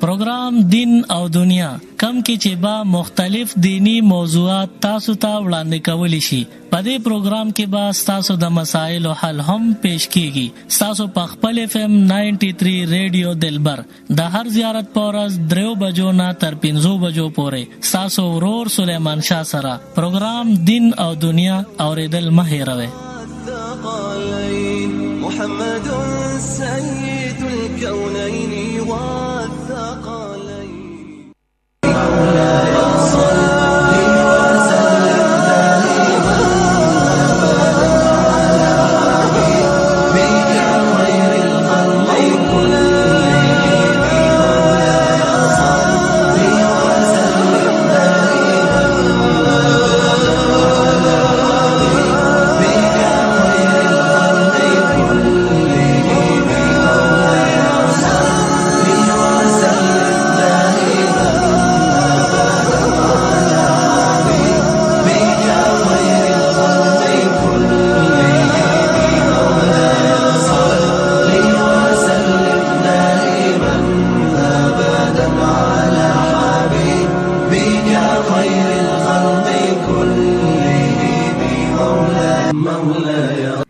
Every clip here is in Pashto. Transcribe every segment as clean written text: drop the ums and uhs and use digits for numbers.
پروګرام دین او دنیا کم کې چې با مختلف دینی موضوعات تاسو ته وړاندې کولی شي. په دې پروګرام کې با تاسو د مسائل حل هم پیش کیږي. تاسو په خپل FM 93 ریډیو دلبر د هر زیارت پورز 3 بجو نه تر 5 بجو پورې تاسو ورور سلیمان شاه سره پروګرام دین او دنیا اوریدل مه هېروئ. محمد سيد الكونين والثقلين مولاي صل وسلم دائما ابدا على حبيبك خير الخلق كلهم مولاي صل وسلم دائما ابدا على حبيبك خير الخلق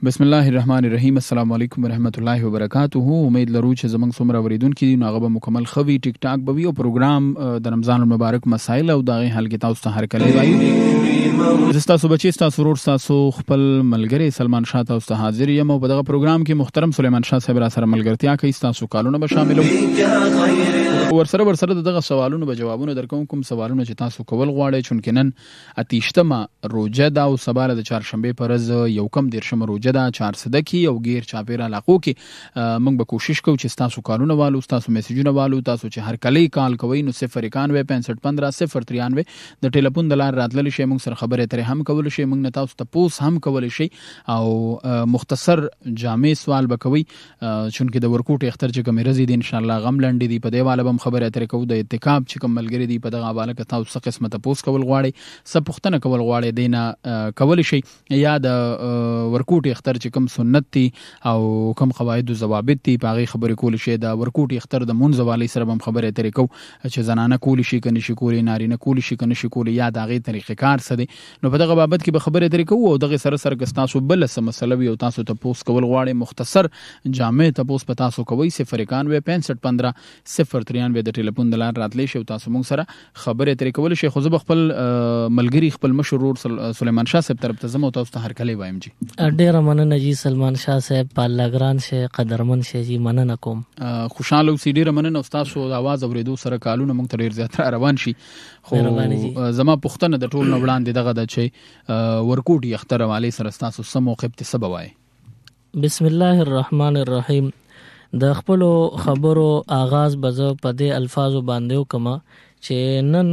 بسم الله الرحمن الرحیم. السلام علیکم ورحمت الله وبرکاته. امید لرو چې زمنګ څومره اوریدونکو دي نو هغه مکمل خوي ټیک ټاک بوي او پروګرام د رمضان المبارک مسائل او دغه حل کې تاسو ته هر کله وایو. تاسو بچی تاسو ورور تاسو خپل ملګری سلمان شاه تاسو ته حاضر یم او په دغه پروګرام کې محترم سلیمان شاه صاحب را سره ملګرتیا کوي. تاسو کالونه به شاملو ورسره دغه سوالونو به جوابونه درکوم. کوم سوالونه چې تاسو کول غواړئ چونکې نن اتیشتمه روزه ده او سبا د چهارشنبه پر ورځ یو کم 13 روزه ده 400 کې او غیر چاپیر علاقو کې موږ به کوشش کوو چې تاسو کالونه والو تاسو میسجونه والو تاسو چې هر کله کال کوي نو 091 6515 093 د ټلیفون د لار راتلل شي موږ سره خبرې ترې هم کول شي. موږ نه تاسو ته پوس هم کول شي او مختصر جامع سوال وکوي چونکه د ورکوټ اختر چې کوم رزي دي ان شاء الله غم لنډي دي په دیواله بم خبرې ترې کوو. د اتکاب چې کوم ملګری دي په دغه حواله کې تاسو څه قسمه پوس کول غواړي څه پوښتنه کول غواړي دینه کول شي یا د ورکوټ اختر چې کوم سنت دي او کوم قواعد او ضوابط دي په هغه خبرې کول شي. د ورکوټ اختر د منځ والی سره هم خبرې ترې کوو چې زنانه کول شي کني شي کولې نارینه کول شي کني شي کولې یا د هغه طریقې کار څه دي نو په دغه بابت کې به خبرې ترې کوو او دغه سره تاسو بل څه مسله وي او تاسو ته پوس کول غواړي مختصر جامع ته پوس په تاسو کوي 091 6515 093 د ټلیفون د لار راتلی شي او تاسو موږ سره خبرې ترې کول شي. خو زه خپل ملګری خپل مشرور سلیمان شاه صاحب طرف ته زمو تاسو ته هر کله وایم جی. ډیر مننه جی سلمان شاه صاحب پالګران شه قدرمن شه جی مننه کوم. خوشاله اوسئ. ډیر مننه تاسو आवाज اوریدو سره کالونه موږ ته ډیر زیات روان شي. خو زما پښتنه د ټول نو وړاندې دغه د چې ورکوټ اختر والی سره تاسو سم موقف ته سبب وای. بسم الله الرحمن الرحیم. د خپل خبرو آغاز بزو په دې الفاظو باندې وکما چې نن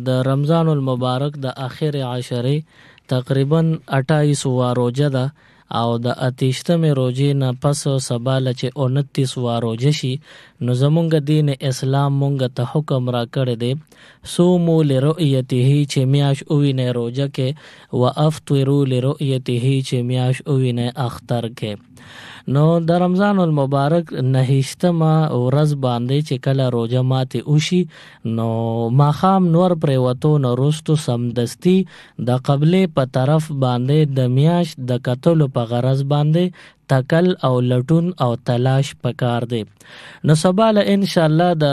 د رمضان المبارک د اخر عشره تقریبا 28 روزه ده او د اتیشتمه روزې نه پس سبا چې 29 روزه شي نو زمونږ دین اسلام مونږ ته حکم را کړی دی صوموا لرؤیته چې میاش اوینه روزه کې وافطروا لرؤیته چې میاش اوینه اختر کې. نو د رمضان المبارک نهشتمه ورځ باندې چې کله روزه ماته وشي نو ماخام نور پریوتو نو رستو سمدستی د قبله په طرف باندې د میاش د قتل په غرض باندې تکل او لټون او تلاش پکار دی. نو سبا ان شاء الله د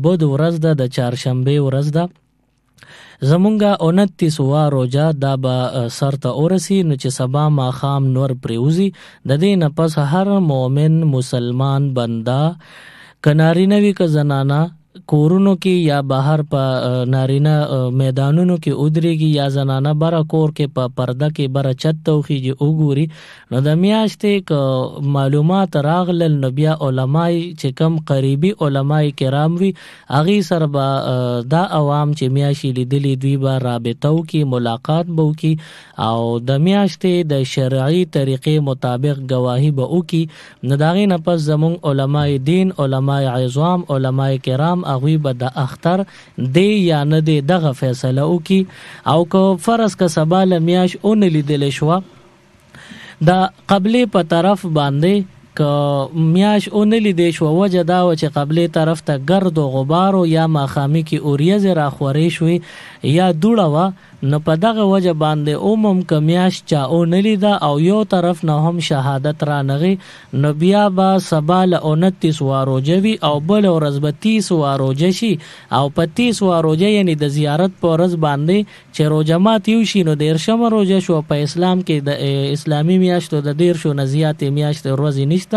بود ورځ د چهارشنبه ورځ ده زمونږه 29 روزه دا به سر ته ورسی نو چې سبا ماخام نور پریوزی د دې نه پس هر مؤمن مسلمان بندا کناری نوی که زنانا کورونو کې یا بهر په نارینه میدانونو کې ودرېږي یا زنانه بره کور کې په پرده کې بره چت توخیږي وګوري نو د میاشتې معلومات راغلل نو بیا علماء چې کم قریبي علماء کرام وي هغې سره به دا عوام چې میاشتې لیدلي دوی به رابطه وکړي ملاقات به وکړي او د میاشتې د شرعي طریقې مطابق گواهی به وکړي نو د هغې نه پس زمونږ علماء دین علماء عظام علماء کرام هغوی به د اختر دی یا نه دی دغه فیصله وکړي او که فرض که سبا له میاشت ونه لیدلی شوه د قبلې په طرف باندې که میاش اونلی دی شو وجه دا و چې قبلې طرف ته ګرد و غبار یا ماخامي کې اوریځ را خورې شوې یا دوړه وه نو په دغه وجه باندې اومم که میاش چا اونلی ده او یو طرف نه هم شهادت را نغی نو بیا به سبا له 29 واروجه وي او بل ورځ به 30 واروجه شي او په 30 واروجه یعنی د زیارت په ورځ باندې چې روجه مات یو شي نو 13مه روجه شو. په اسلام کې د اسلامي میاشتو د 13 نه زیاتې میاشتې ورځې نشته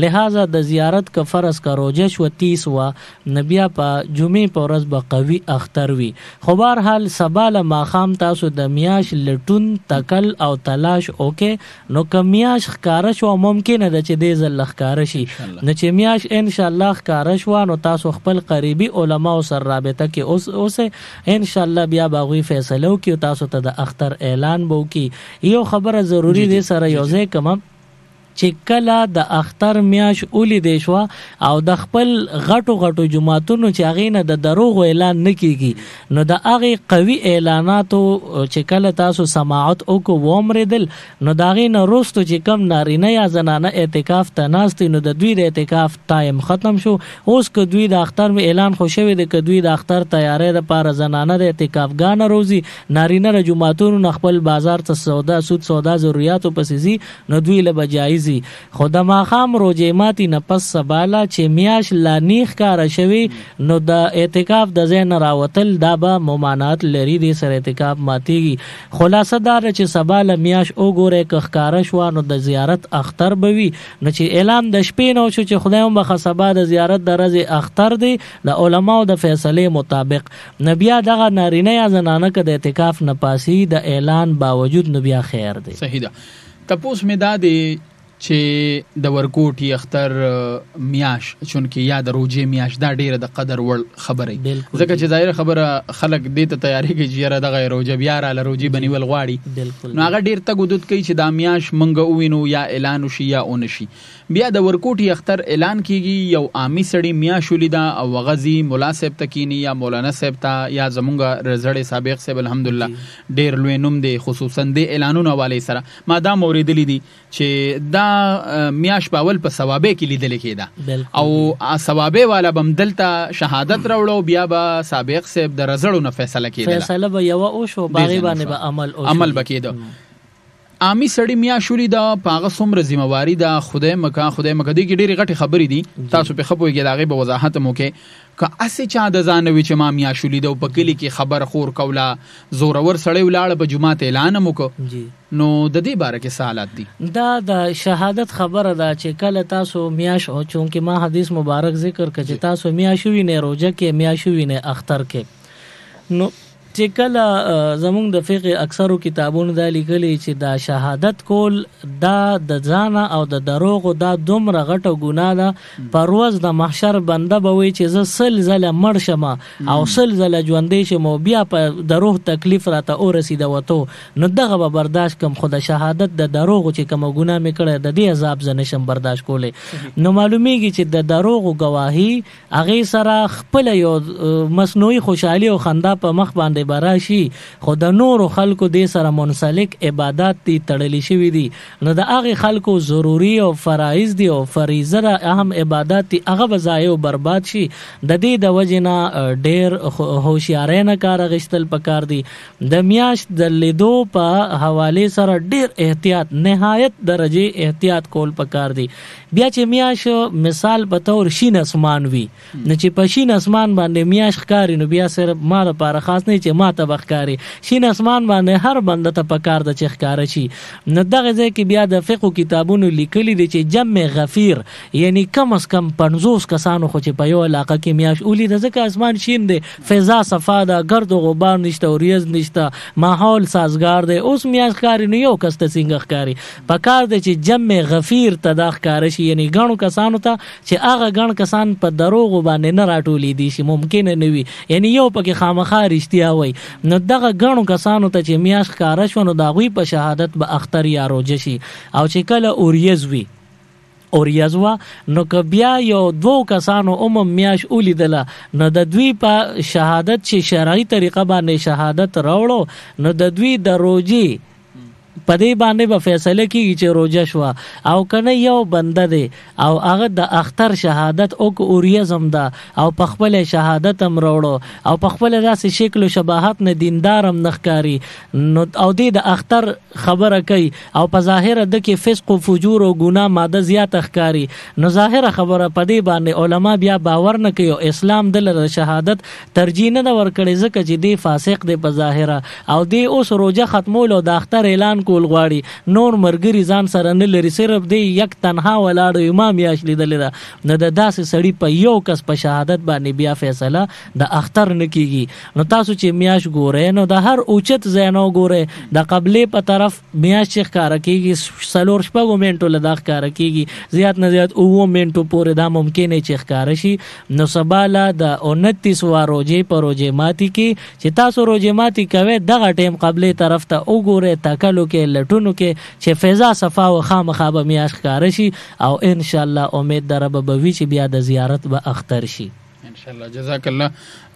لہذا د زیارت که فرض که روجه شو 30 وا نو بیا په جمعې په ورځ به قوي اختر وي. خو بهرحال سبا له ماښام تاسو د میاش لټون تکل او تلاش اوکې نو که میاش ښکاره شو ممکنه ده چې دې ځل ښکاره شي نو چې میاش انشاءالله ښکاره شوه نو تاسو خپل قریبي علماو سره رابطه کې اوسئ انشاءالله بیا به هغوی فیصله وکړي تاسو ته د اختر اعلان به وکړي. یو خبره ضروري دی سره یو ځای کوم چې کله د اختر میاش اولی دی شوه او د خپل غټو جماعتونو چې هغې نه د دروغو اعلان نه کیږي نو د هغې قوي اعلاناتو چې کله تاسو سماعت وکړو واورېدل نو د هغې نه وروستو چې کم نارینه یا زنانه اعتکاف ته ناست نو د دوی د اعتکاف ټایم ختم شو. اوس که دوی د اختر اعلان خو شوی دی که دوی د اختر تیاری دپاره زنانه د اعتکافګانه روزي نارینه د جماعتونو نه خپل بازار ته سودا ضروریاتو پسې ځي نو دوی له به جایز خو د ماښام روجې ماتي نه پس سباله چې میاش لا نیخ کاره شوي نو د اعتکاف د ځای نه راوتل دا به ممانعت لري دې سره اعتکاف ماتیږي. خلاصه دا ده چې سباله میاش وګورئ که ښکاره شوه نو د زیارت اختر به وي نو چې اعلان د شپې نه وشو چې خدای وبخه سبا د زیارت د ورځې اختر دی د علماو د فیصلې مطابق نو بیا دغه نارینه یا زنانه که د اعتکاف نه پاسي د اعلان باوجود نو بیا خیر دی. صحیح ده. تپوس مې دا دی چې د ورکوټي اختر میاش چونکې یا د روجې میاش دا ډیره د قدر وړ خبره ځکه چې ظاهر خبره خلک دې ته تیاری کوي چې یاره دغه روجه بیا راله روجې بنیول غواړي نو هغه ډیر تګ ودود کوي چې دا میاش منګه ووینو یا اعلان وشي یا اونشي. بیا د ورکوټي اختر اعلان کیږي یو عامي سړی میاش ولیده او غزي مولا صاحب ته کینی یا مولانا صاحب ته یا زمونږ رزړې سابق صاحب الحمدلله ډیر لوی نوم دی خصوصا د اعلانونو حواله سره ما دا اوریدلی دي چې دا میاش باول په ثوابه کې لیدل کېده او ثوابه والا بم دلته شهادت راوړو بیا به سابق صاحب د رزړو نه فیصله کېده فیصله به یو او شو باغی باندې به عمل بکېده. عامي سړی میاشولي دا پاغه څومره ذمہواری دا خدای مکه دی کې ډېری غټي خبرې دي تاسو په خبرو کې داغه به وضاحت مو کې که اسه چا د ځانوي چې ما میاشولي دا په کلی کې خبر خور کولا زورور سړی ولاړ په جمعه اعلان مو کو نو د دې باره کې سوالات دي. دا د شهادت خبره ده چې کله تاسو میاش او چونکه ما حدیث مبارک ذکر کړ چې تاسو میاشوي نه روزه کې میاشوي نه اختر کې نو چې کله زمونږ د فقه اکثرو کتابونو دا لیکلي چې دا شهادت کول دا د ځانه او د دروغو دا دومره غټه ګناه ده پر ورځ د محشر بنده به وایي چې زه سل ځله مړ شم او سل ځله ژوندی شم او بیا په دروغ تکلیف راته ورسېده وته نو دغه به برداشت کم خو د شهادت د دروغو چې کومه ګناه مې کړې د دې عذاب زه نشم برداشت کولی نو معلومیږي چې د دروغو گواهی هغې سره خپله یو مصنوعي خوشحالي او خندا په مخ باندې براشي خو د نورو خلکو دې سره منسلک عبادت دي تړلی شوي دي نو د هغې خلکو ضروري او فرایض دي او فریضه ده اهم عبادت دي هغه به ضایع او برباد شي. د دې د وجې نه ډېر هوښیارۍ نه کار اخیستل پکار دي. د میاشت د لیدو په حوالې سره ډېر احتیاط نهایت درجې احتیاط کول پکار دي. بیا چې میاش مثال په طور شین اسمان وي نو چې په شین اسمان باندې میاش ښکاري نو بیا صرف ما لپاره خاص نه چې ما ته به ښکاري شین اسمان باندې هر بنده ته پکار ده چې ښکاره شي. نو دغه ځای کې بیا د فقه کتابونو لیکلي دي چې جمع غفیر یعنی کم از کم 50 کسانو خو چې په یو علاقه کې میاش ولیده ځکه اسمان شین دی فضا صفا ده ګرد و غبار نشته وریځ نشته ماحول سازگار دی اوس میاش ښکاري نو یو کس ته څنګه ښکاري پکار دی چې جمع غفیر ته دا ښکاره شي یعنی ګڼو کسانو ته چې هغه ګڼ کسان په دروغو باندې نه راټولی دي شي ممکنه نه وي یعنی یو پکې خامخا رښتیا وایي نو دغه ګڼو کسانو ته چې میاش ښکاره شوه نو د هغوی په شهادت به اختر یا روجه شي او چې کله اوریځ وي اوریځ وه نو که بیا یو 2 کسانو میاش ولیدله نو د دوی په شهادت چې شرعي طریقه باندې شهادت راوړو نو د دوی د روجې پدې باندې به فیصله کیږي چې روزه شو او کنه یو بنده دی او هغه د اختر شهادت او اوریزم ده او په خپل شهادت هم وروړو او په خپل داسې شکل او شباهت نه دیندارم نخکاری نو او د اختر خبره کوي او په ظاهر د کې فسق او فجور او ګناه ماده زیات ښکاری نو ظاهر خبره پدې باندې علما بیا باور نه کوي او اسلام د شهادت ترجیح نه ورکړي ځکه چې دی فاسق دی په ظاهره او دی اوس روزه ختمول او د اختر اعلان کول غواړي نور مرګري ځان سره نه لري صرف دی یک تنها ولاړ امام یاش لیدل دا نه د داسې سړی په یو کس په شهادت باندې بیا فیصله د اختر نه کیږي نو تاسو چې میاش ګورئ نو د هر اوچت زینو ګورئ د قبلې په طرف میاش چې ښکارا کیږي سلور شپږو منټو له دا ښکارا کیږي زیات نه زیات 9 منټو پورې دا ممکن چې ښکارا شي نو سباله د 29 روزه په روزه ماتي کې چې تاسو روزه ماتي کوي دغه ټیم قبلې طرف ته وګورئ تکلو کې لټونو کې چې فضا صفا او خامخا به میاش ښکارا شي او ان شاء الله امید در به وی چې بیا د زیارت به اختر شي ان شاء الله. جزاک الله.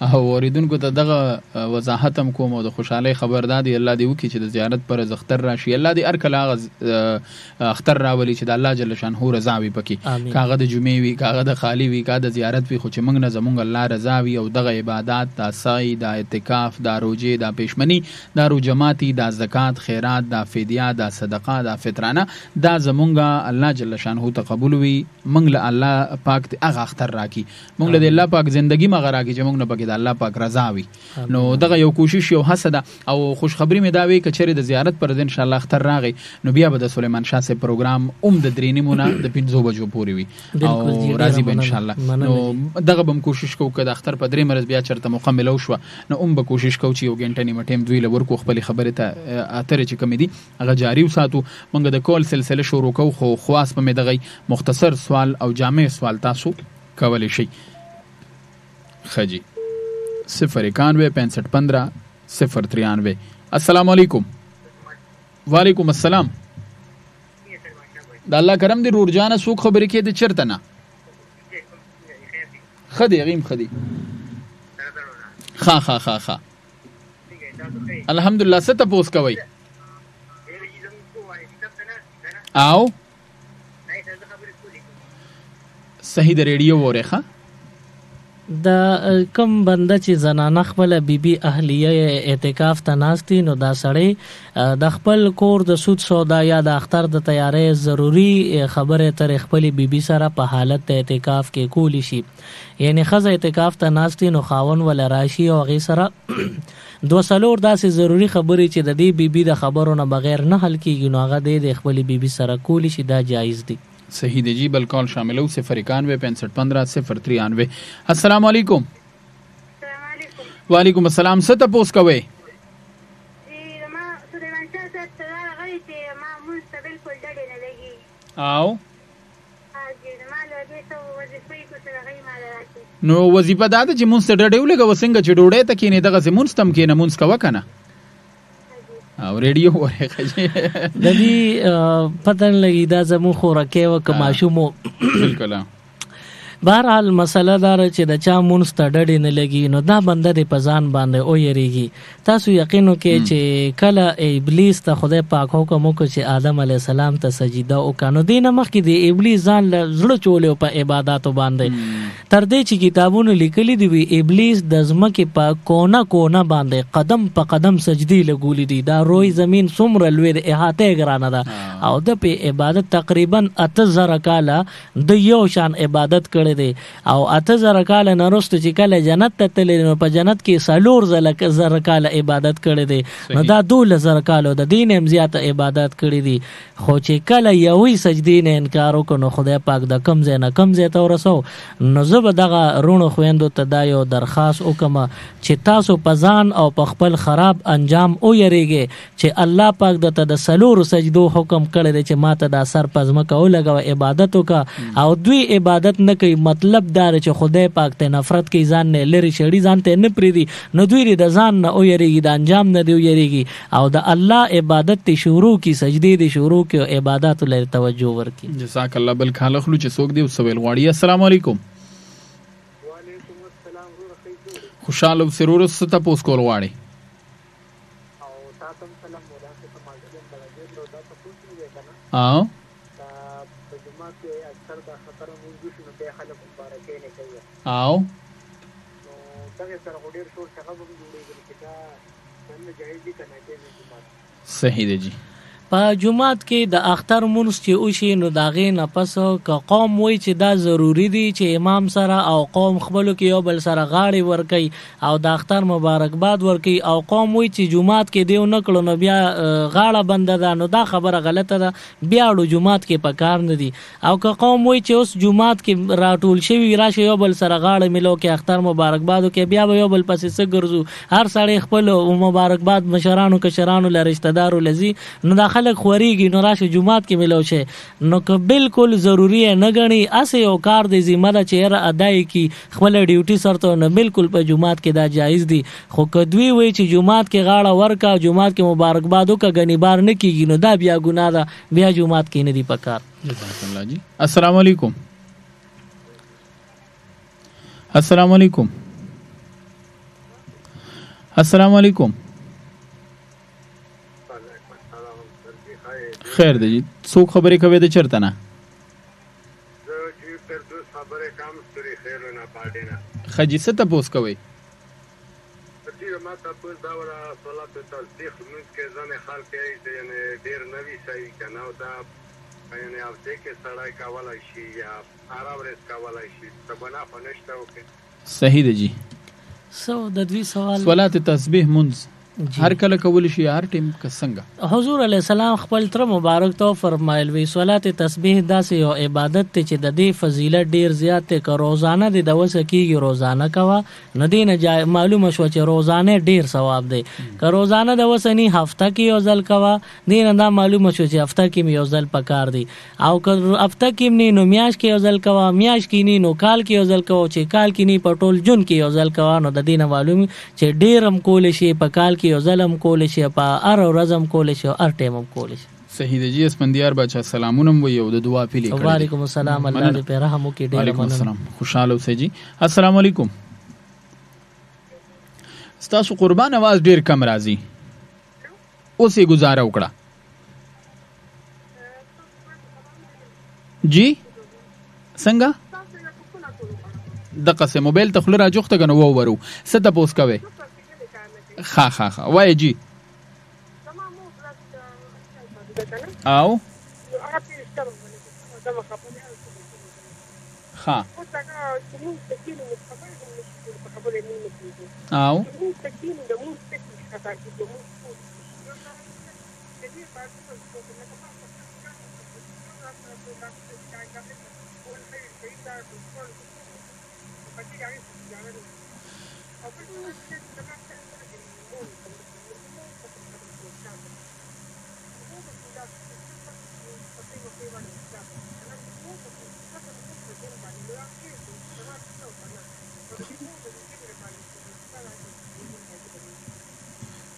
اوریدونکو ته دغه وضاحت هم کوم او د خوشحالي خبر دادی الله دی وکي چې د زیارت پر اختر راشي الله دی هر کله اختر راولي چې د الله جل شانه رضا وي پکې کاغه د جمعې وي کاغه د خالی وي کاغه د زیارت وي خو چې موږ نه زمونږ الله رضا وي او دغه عبادت د سعی د اعتکاف د روزه د پېشمنی د روجماتي د زکات خیرات د فدیه د صدقه د فطرانه دا زمونږ الله جل شانه تقبل وي موږ له الله پاک هغه اختر راکي موږ له الله پاک ژوندۍ مغه راکي چې موږ نه د الله پاک رضا وي نو دغه یو کوشش یو حسد او خوشخبری مې دا وی کچره د زیارت پر ان شاء الله اختر راغی نو بیا به د سلیمان شاه سه پروګرام د درې نیمونه د 5 بجو پورې وي او راضی به ان شاء الله نو دغه بم کوشش کو کړه اختر په درې مرز بیا چرته مکمل او شو نو به کوشش کو چې یو غنټه نیمه ټیم دوی لور کو خپل خبره ته اتر چې کمی دي هغه جاری وساتو موږ د کول سلسله شروع کو خو خواص په مې دغه مختصر سوال او جامع سوال تاسو کولی شي خجی 091-6515-093. السلام علیکم. وعلیکم السلام. د الله کرم دی رور جانه سوق خبرې کې د چرته نه خدي غیم خدي خا خا خا خا الحمدلله ست پوس کوي او صحیح د ریډیو وره د کم بنده چې زنانه خپل بیبي اهلیه اعتکاف ته ناستي نو دا سړی د خپل کور د سود سودا یا د اختر د تیارې ضروری خبره تر خپل بیبي سره په حالت اعتکاف کې کولی شي یعنی خزه اعتکاف ته ناستي نو خاون ول راشي او غي سره دو سلور داسې ضروری خبرې چې د دې بیبي د خبرونو بغیر نه حل کیږي نو هغه د خپل بیبي سره کولی شي دا جایز دی صحیح دی جی بل کال شامل ہو 091-6515-093. السلام علیکم. السلام علیکم. وعلیکم السلام. ست پوس کوي ما سلیمان شاه صاحب ته راغلی چې ما مونږ ته بالکل ډډې نه لګي او ما له دې څه وظیفې کو سره غي ما راکې نو وظیفه دا چې مونږ ته ډډې ولګه وسنګ چې ډوډۍ ته کینې دغه مونږ تم کینې مونږ کا وکنه او ریډیو وره خجی د دې پتن لګی دا زمو خوراکه و کماشومو بالکل بهرحال مسله دار چې د چا مونږ ته ډډې نه لګي نو دا بنده د پزان باندې او یریږي تاسو یقینو کې چې کله ابلیس ته خدای پاک حکم وکړ چې آدم علی السلام ته سجده وکړو دینه مخکې د ابلیس ځان له زړه چولې په عبادتو باندې تر دې چې کتابونو لیکلي دی ابلیس د ځمکې په کونا کونا باندې قدم په قدم سجدي لګولې دي دا روي زمين څومره لوی د احاطه ګرانه ده او د په عبادت تقریبا 8000 کاله د یو شان عبادت کړي دي او 8000 کاله نرسته چې کله جنت ته تللی نو په جنت کې سالور زره کاله عبادت کړي دي نو دا 2000 کاله د دین هم زیات عبادت کړي دي خو چې کله یوې سجدي نه انکار وکړو خدای پاک د کم ځای نه کم ځای ته ورسو نو زه به دغه رونو خويندو ته دا یو درخواست وکم چې تاسو په ځان او په خپل خراب انجام او یریږي چې الله پاک د سلور سجدو حکم کړی دی چې ماته د سر پزما کو لګو عبادت وکا او دوی عبادت نه کوي مطلب دا چې خدای پاک ته نفرت کوي ځان نه لري شړی ځان ته نه پریدي نو دوی د ځان نه او یریږي د انجام نه دی یریږي او د الله عبادت ته شروع کی سجدي دی شروع کی عبادت لري توجه ورکی جزاک الله بل خلخلو چې څوک دی سویل غواړي السلام علیکم وعلیکم السلام خوشاله سرور ست پوس کول غواړي او تاسو سلام مولا ته مالګین بلګین او په جومات کې اکثر د خطر مونږ شو نو بیا خلک مبارکۍ نه کوي او نو دغه سره خو ډېر شور شغب هم جوړېږي چې دا څنګه جایز دي که ناجایز دي جومات صحیح دی جی په جمعات کې د اختر مونږ چې وشي نو دا غي نه پس ک قوم وای چې دا ضروری دي چې امام سره او قوم خپلو کې یو بل سره غاړي ورکي او د اختر مبارکباد ورکي او قوم وای چې جمعات کې دیو نکړو نو بیا غاړه بند ده نو دا خبره غلطه ده بیا ډو جمعات کې پکار نه دي او ک قوم وای چې اوس جمعات کې راټول شوی راشه یو بل سره غاړه ملو کې اختر مبارکبادو کې بیا یو بل پسې سګرزو هر سړی خپل مبارکباد مشرانو کشرانو ل رشتہ دارو لذي نو دا خلک خوريږي نو راشه جمعات کې ملو شه نو که بالکل ضروری نه غني اسه یو کار دی ذمہ ده چې را ادای کی خپل ډیوټي سرته نو بالکل په جمعات کې دا جایز دي خو کدوی وای چې جمعات کې غاړه ورکا جمعات کې مبارکبادو کا غنی بار نه کیږي نو دا بیا ګناه ده بیا جمعات کې نه دی پکار جزاک الله جی السلام علیکم السلام علیکم السلام علیکم خیر دی جی څوک خبرې کوي د چرته نه زه چې فردوس خبرې کوم ستوري خیر نه پاډې نه خجی څه تپوس کوي چې ما تاسو دا ولا صلات تصدیق موږ کې ځنه خلک یې یعنی ډیر نوی صحیح کنه او دا یعنی او چې سړی کولای شي یا عرب رس کولای شي ته بنا پنشته وکي صحیح دی جی سو د دوی سوال صلات تسبیح منځ هر کله کول شي هر ټیم څنګه حضور علی السلام خپل تر مبارک تو فرمایل وی صلات تسبیح داسې یو عبادت ته چې د دې فضیلت ډیر زیات ته که روزانه د دوسه کیږي روزانه کوا نه دی نه معلومه شو چې روزانه ډیر ثواب دی که روزانه د وسنی هفته کې یو ځل کوا دین دا معلومه شو چې هفته کې یو ځل پکار دی او که هفته کې نه نو میاش کې یو ځل کوا میاش کې نه نو کال کې یو ځل کوا چې کال کې نه پټول جون کې یو ځل کوا نو د دین معلوم چې ډیرم کول شي په کال یو ظلم کول شي په ار او رزم کول شي ار ټیم کول شي صحیح دی جی اسپندیار بچا سلامونه وي او د دعا پیلي کړی وعلیکم السلام الله دې په رحم وکړي ډیر وعلیکم السلام خوشاله اوسئ جی السلام علیکم ستاسو قربان आवाज ډیر کم راځي اوس یې گزاره وکړه جی څنګه دغه سه موبایل ته خل راجوخته کنه وو ورو ست پوس کوي خا وای جی او خا او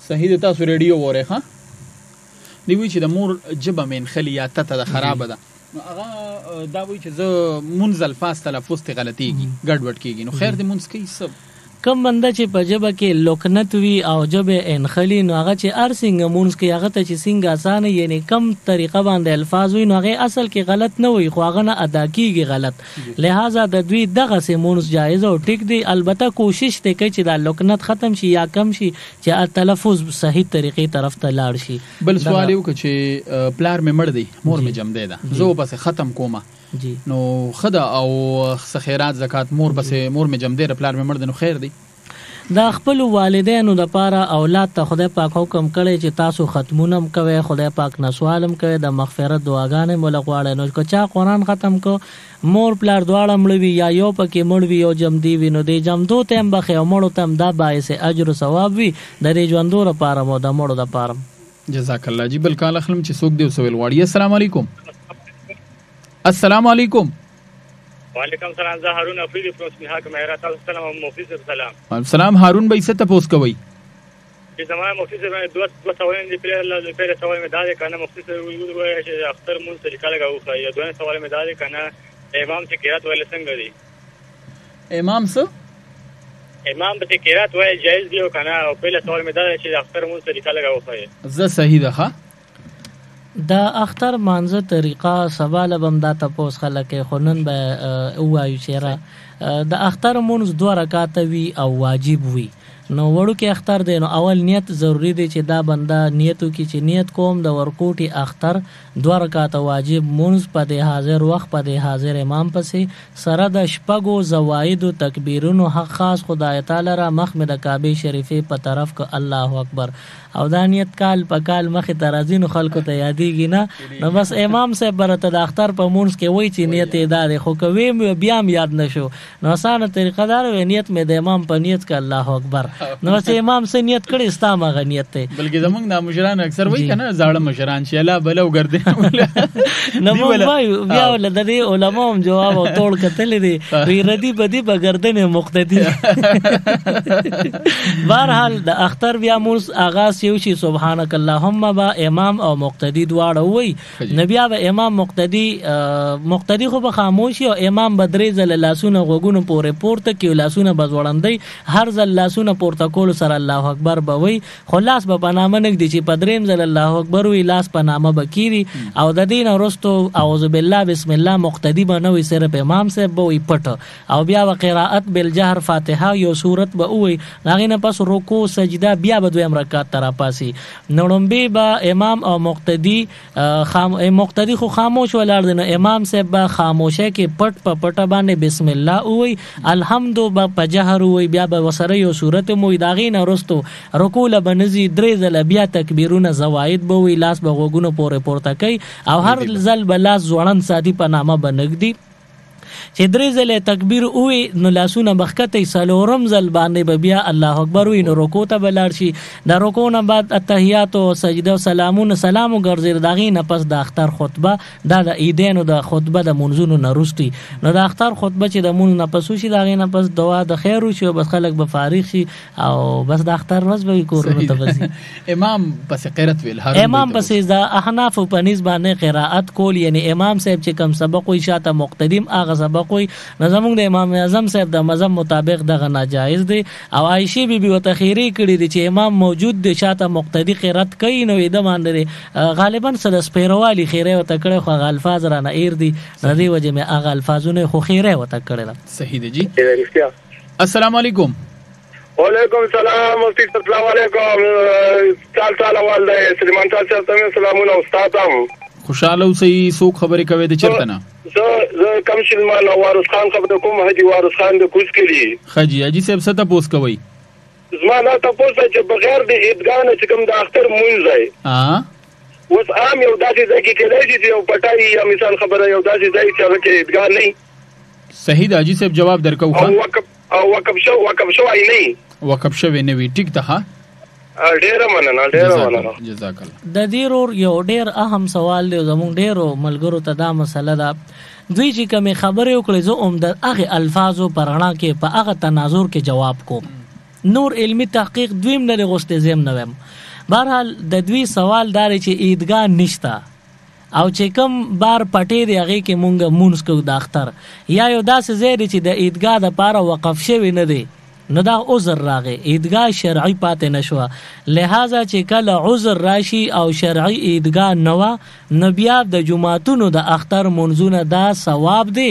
صحیح د تاسو ریډیو وره ها دی وی چې د مور جبه من خلیات ته د خراب ده نو هغه دا وی چې زه منزل فاس تلفظ ته غلطیږي ګډوډ کیږي نو خیر دې منځ کې سب کم بنده چې په جبه کې لوکنت وی او جبه انخلی نو هغه چې ارسنګ مونږ کې هغه ته چې څنګه اسانه یعنی کم طریقه باندې الفاظ وی نو هغه اصل کې غلط نه وي خو هغه نه ادا کیږي غلط لہذا د دوی دغه سه مونږ جایز او ټیک دی البته کوشش ته کوي چې دا لوکنت ختم شي یا کم شي چې تلفظ صحیح طریقې طرف ته لاړ شي بل سوال یو چې پلار مې مړ دی مور مې جمع دی دا زه بس ختم کومه جی نو خدا او خیرات زکات مور مې جمع دی پلار مې مړ دی نو خیر دی دا خپل والدینو د پاره اولاد ته خدای پاک حکم کړی چې تاسو ختمونم کوي خدای پاک نه سوالم کوي د مغفرت دعاګانې مولا غواړي نو که چا قرآن ختم کو مور پلار دواړه مړوي یا یو پکې مړوي یو جم دی وینو دی جم دو تم بخې او مړو تم دا باعث اجر او ثواب وي د دې ژوندو لپاره مو د مړو لپاره جزاک الله جی بل کال اخلم چې څوک دی وسویل غواړي السلام علیکم السلام علیکم وعلیکم السلام زه هارون افریدی پروس میحاک مهرات السلام مفتی سلام سلام هارون بھائی ست پوس کوي چې زموږ مفتی سره دوه سوالونه دي پیره سوال مې داده کنه مفتی سره ویل چې اختر مون طریقه لګاو یا دوه سوال مې داده کنه امام چې قرات ویل څنګه دي امام څه امام به قرات ویل جایز دی او کنه او پیله سوال مې داده چې اختر مون طریقه لګاو زه صحیح ده دا اختر مانزه طریقه سواله بم دا تپوس خلک خونن به وایو چیرې د اختر مونږ 2 رکعات وی او واجب وی نو وړو کې اختر دی نو اول نیت ضروری دی چې دا بنده نیتو کې چې نیت کوم د ورکوټي اختر 2 رکعات واجب مونږ په د حاضر وخت په د حاضر امام پسې سره د شپږو زواید او تکبیرونو حق خاص خدای تعالی را مخ د کعبه شریفه په طرف ک الله اکبر او دا نیت کال په کال مخې ترازینو خلکو ته یادېږي نه نو بس امام صاحب برته د اختر په مونږ کې وای چې نیت ادارې خو کوي بیا یاد نشو نو اسانه طریقه دار نیت مې د امام په نیت ک الله اکبر نو چې امام سه نیت کړي استامه غنیت ته بلکې زمونږ د مشران اکثر وایي کنه زاړه مشران چې الله بلو ګرځي نو وایو بیا ول د علماء هم جواب او توڑ کتل دي وی ردی بدی بغردنه مقتدی بهرحال د اختر بیا مونږ آغاز یو شي سبحانك اللهم با امام او مقتدی دواړه وای نبی او امام مقتدی خو به خاموشي او امام بدرې زل لاسونه غوګونو پورې پورته کې لاسونه بزوړندې هر زل لاسونه پورته کول سره الله اکبر بوي خلاص به پنامه نک دي چې پدریم زل الله اکبر وی لاس پنامه بکيري او د دین ورستو اعوذ بالله بسم الله مقتدی بنوي صرف امام صاحب بوي پټ او بیا قرائت بالجهر فاتحه یو سورت به وي هغه نه پس رکوع سجده بیا به دویم رکعت تر پاسي نړمبي با امام او مقتدی خو خاموش ولاړ دي امام صاحب با خاموشه کې پټ په پټه باندې بسم الله وي الحمد په جهر وي بیا به وسره یو صورت مو داغین ورستو رکوع لبنزي درې ځله بیا تکبیرونه زواید به وي لاس به غوګونو پورې پورته کوي او هر ځل بلاس ځوړن سادي په نامه بنګدي چې درې ځله تکبیر وي نو لاسونه بخکته سلورم ځل باندې به بیا الله اکبر وي نو رکوع ته بلار شي د رکوع نه بعد التحیات او سجده او سلامونه سلام ګرځي داغې نه پس د اختر خطبه د عیدینو د خطبه د منځونو نه رستي نو د اختر خطبه چې د مونږ نه پسو شي داغې نه پس دعا د خیر شي بس خلک به فارغ شي او بس د اختر ورځ به کورونه ته وځي امام پس قرات ویل امام پس د احناف په نسبت باندې قرائت کول یعنی امام صاحب چې کم سبق وي شاته مقتدیم اغه سبق کوئی نظمون د امام اعظم صاحب د مذهب مطابق دغه ناجایز دی او عائشه بیبي وتخیری کړي دي چې امام موجود دی شاته مقتدی قرات کوي نو د باندې غالبا سره سپیروالي خیره وت کړي خو الفاظ را نه ایر دي ردی وجه می اغه الفاظونه خو خیره وت کړي صحیح دی جی السلام علیکم وعلیکم السلام مفتی السلام علیکم چال والده سلیمان چال صاحب سلامونه استاد هم خوشاله اوسئ څوک خبرې کوي د چرته نه زه کم شلمان وارث خان خبر کوم حاجی وارث خان د کوز کلی خجی حاجی صاحب څه تاسو کوي زما نه تاسو چې بغیر د عیدګاه نه چې کوم د اختر مونږ ځای اوس عام یو داسې ځای کې کېدای چې یو پټای یا مثال خبره یو داسې ځای چې هغه کې عیدګاه نه صحیح د حاجی صاحب جواب درکو او وقف شو ای نه وقف شو نه وی ټیک ده ډیره مننه جزاک الله د دې یو ډیر اهم سوال دی زموږ ډیرو ملګرو ته دا مسله ده دوی چې کوم خبرې وکړي زه هم د هغه الفاظو پرغنا کې په هغه تناظر کې جواب کوم نور علمی تحقیق دویم نه غوښته زم نه ویم بهرحال د دوی سوال دار چې عیدګاه نشتا او چې کوم بار پټې دی هغه کې مونږ کو د اختر یا یو داسې ځای چې د عیدګاه د پاره وقف شوی نه دی نو دا عذر راغی عیدګاه شرعي پاتې نشو لہذا چې کله عذر راشي او شرعي عیدګاه نو نو بیا د جمعاتونو د اختر منځونه دا ثواب دی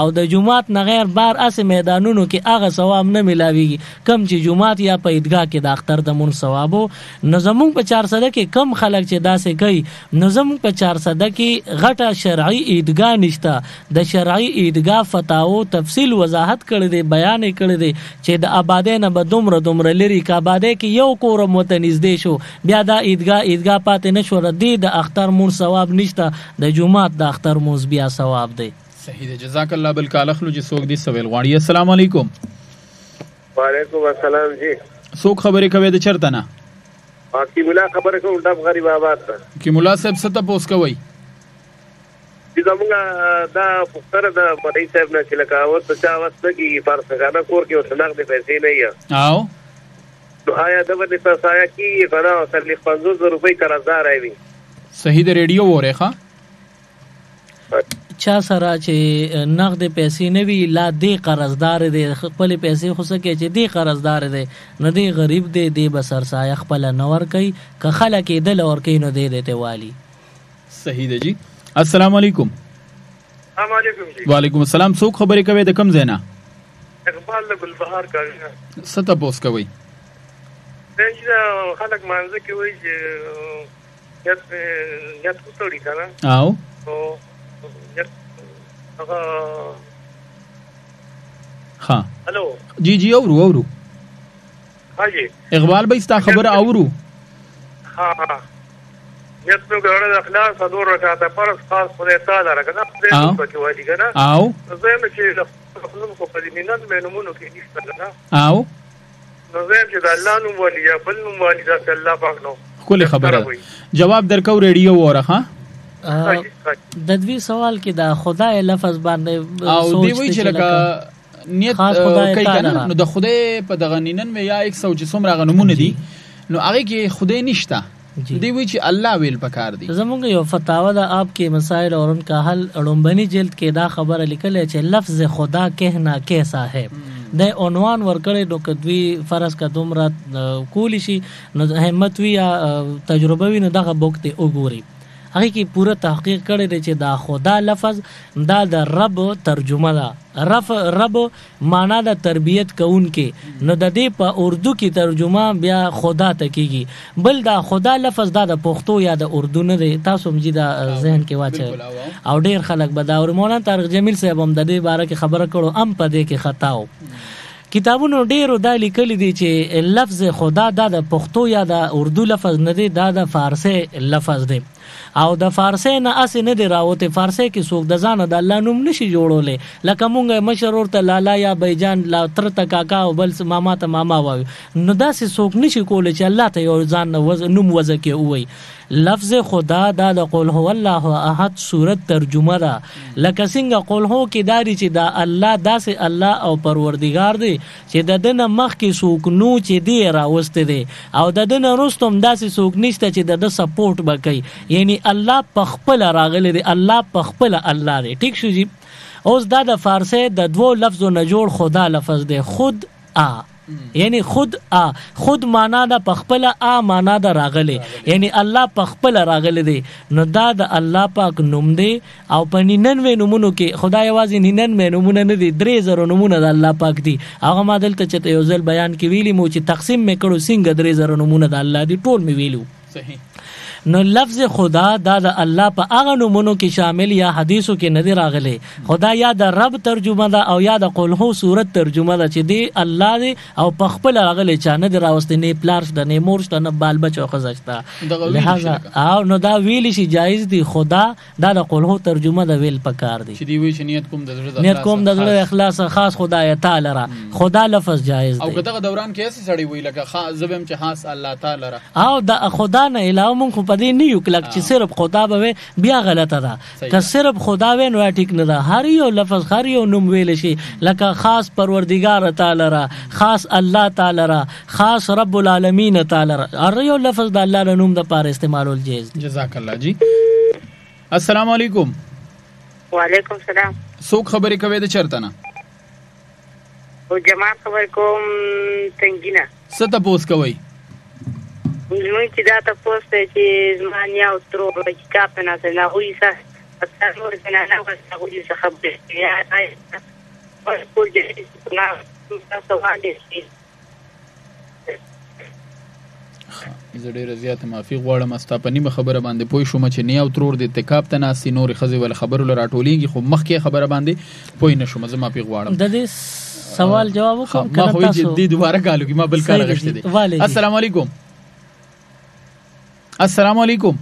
او د جمعات نه غیر بار اس میدانونو کې هغه ثواب نه ملاويږي کم چې جمعات یا په عیدګاه کې د اختر د مون ثوابو نظمون په 400 کې کم خلک چې داسې کوي نظم په 400 کې غټه شرعي عیدګاه نشته د شرعي عیدګاه فتاوو تفصیل وضاحت کړی دی بیان کړی دی چې د آباده نه به دومره لري که آباده کې یو کور متنزدې شو بیا دا عیدګاه پاتې نشو ردی د اختر مون ثواب نشته د جمعات د اختر مون بیا ثواب دی صحیح دی جزاک الله بالکالخلو چې څوک دی سوال غواړي السلام علیکم وعلیکم السلام جی څوک خبرې کوي د چرته نه کی مولا خبرې کوم ډب غریب آباد ته کی مولا صاحب څه تاسو کوي چې زمونږ دا پختره د مدعي صاحب نه چې لکه اوس په چا واسطه کې فارسګانه کور کې اوس نغد پیسې نه یا او نو آیا د باندې تاسو کې غنا او 50,000 روپۍ قرضدار وي صحیح د ریډیو وره ښا چا سره چې نغد پیسې نه وی لا دی قرضدار دی خپل پیسې خو سکه چې دی قرضدار دی نه دی غریب دی بسر سایه خپل نور کوي که خلک دل اور کوي نو دی ته والی صحیح ده جی. السلام علیکم. السلام علیکم جی. وعلیکم السلام. څوک خبرې کوي د کوم ځای نه؟ اقبال د ګلبهار کارونه. څه تپوس کوئ؟ دا خلک مانځه کې وایي چې نیت وتړي که نه او هغه ها هلو جی جی اورو ها جی اقبال بھائی ستا خبر اورو ها نیت نو ګړه د اخلاص څلور رکعاته فرض خاص خدای تعالی راکنه خدای پکې وایي که نه او زه چې خپلونو کو په دینن مې نومونو کې نشته که نه او نو زه چې د الله نوم والي یا بل نوم والي دا الله پاک نو ښکلې خبره جواب درکو ریډیو وره ها د دوی سوال کې دا خدای لفظ باندې او دی وی چې لکه نیت کوي کنه نو د خدای په دغه نینن مې یا 100 چې څومره غنمونه دي نو هغه کې خدای نشته دی وی چې الله ویل پکار دی. زمونږ یو فتاوا د آپ کے مسائل اور ان کا حل اڑمبنی جلد کې دا خبره لیکل چې لفظ خدا کہنا کیسا ہے د عنوان ورکړې نو کدوی فرض کا دومره کولی شي نو همت وی یا تجربه وی نه دغه بوکته وګوري هغه کې پوره تحقیق کړی دی چې دا خدا لفظ دا د رب ترجمه ده. رب معنا د تربیت کون کې نو د دې په اردو کې ترجمه بیا خدا ته کیږي بل دا خدا لفظ دا د پښتو یا د اردو نه دی. تاسو مجید ذهن کې واچو او ډیر خلک بدا او مولانا طارق جمیل صاحب هم د دې باره کې خبره کړو ام په دې کې خطاو کتابونو ډیرو دا لیکل دي چې لفظ خدا دا د پښتو یا د اردو لفظ نه دی دا د فارسی لفظ دی او د فارسی نه اس نه دی راوته. فارسی کې څوک د ځان د الله نوم نشي جوړولې لکه مونږ مشر ورته لالا یا بیجان لا تر ته کاکا او بل ماما ته ماما وایو نو داسې څوک نشي کولای چې الله ته یو ځان نوم وځه کې وایي. لفظ خدا دا د قل هو الله احد صورت ترجمه ده لکه څنګه قل هو کې داري چې دا الله داسې الله او پروردگار دی چې د دنه مخ کې څوک نو چې دی راوسته دی او د دنه رستم داسې څوک نشته چې د سپورټ وکړي یعنی الله پخپل راغلی دی الله پخپل الله دی. ټیک شو جی. اوس دا د فارسی د دوو لفظو نه جوړ خدا لفظ دی خود یعنی خود معنا د پخپل معنا د راغلی یعنی الله پخپل راغلی دی نو دا د الله پاک نوم دی او په 99 نومونو کې خدای یوازې 99 نومونه نه دي 3000 نومونه د الله پاک دي. هغه ما دلته چې یو ځل بیان کې ویلی مو چې تقسیم مې کړو څنګه 3000 نومونه د الله دي ټول مې ویلو. صحیح. نو لفظ خدا دا د الله په هغه نومونو کې شامل یا حدیثو کې نه دی راغلی. خدا یا د رب ترجمه ده او یا د قل هو صورت ترجمه ده چې دی الله دی او په خپل راغلی چا نه دی راوستي نه پلار شته نه مور شته نه بال بچو خزشته لہذا او نو دا ویل شي جایز دی خدا دا د قل هو ترجمه ده ویل پکار دی چې دی وی چې نیت کوم د زړه اخلاص خاص خدای تعالی را خدا لفظ جایز دی. او کته دوران کې څه سړی وی لکه خاص زبم چې خاص الله تعالی را او د خدا نه علاوه مونږ پدې نه یو کلک چې صرف خدا به بیا غلطه ده که صرف خدا و نو ټیک نه ده هر یو لفظ هر یو نوم ویل شي لکه خاص پروردگار تعالی را خاص الله تعالی را خاص رب العالمین تعالی را هر یو لفظ د الله له نوم د پاره استعمالول جایز. جزاک الله جی. السلام علیکم. وعلیکم السلام. څوک خبرې کوي د چرته نه؟ او جماعت خبر کوم څنګه څه تاسو کوي؟ نو چې دا تاسو ته چې زمانیا او ترو چې کاپ نه نه وي څه تاسو ورته نه وایي څه خبره یا او په دې نه تاسو باندې زه ډېر زیات معافي غواړم ستا په نیمه خبره باندې پوه شوم چې نیا او ترور د اتکاب ته ناستې نورې ښځې ول خبرو له راټولېږي خو مخکې خبره باندې پوه نه شوم. زه معافي غواړم. د دې سوال جواب وکړم ما خو چې دې دوباره کالو کې ما بل کار غشته دي. السلام علیکم. السلام علیکم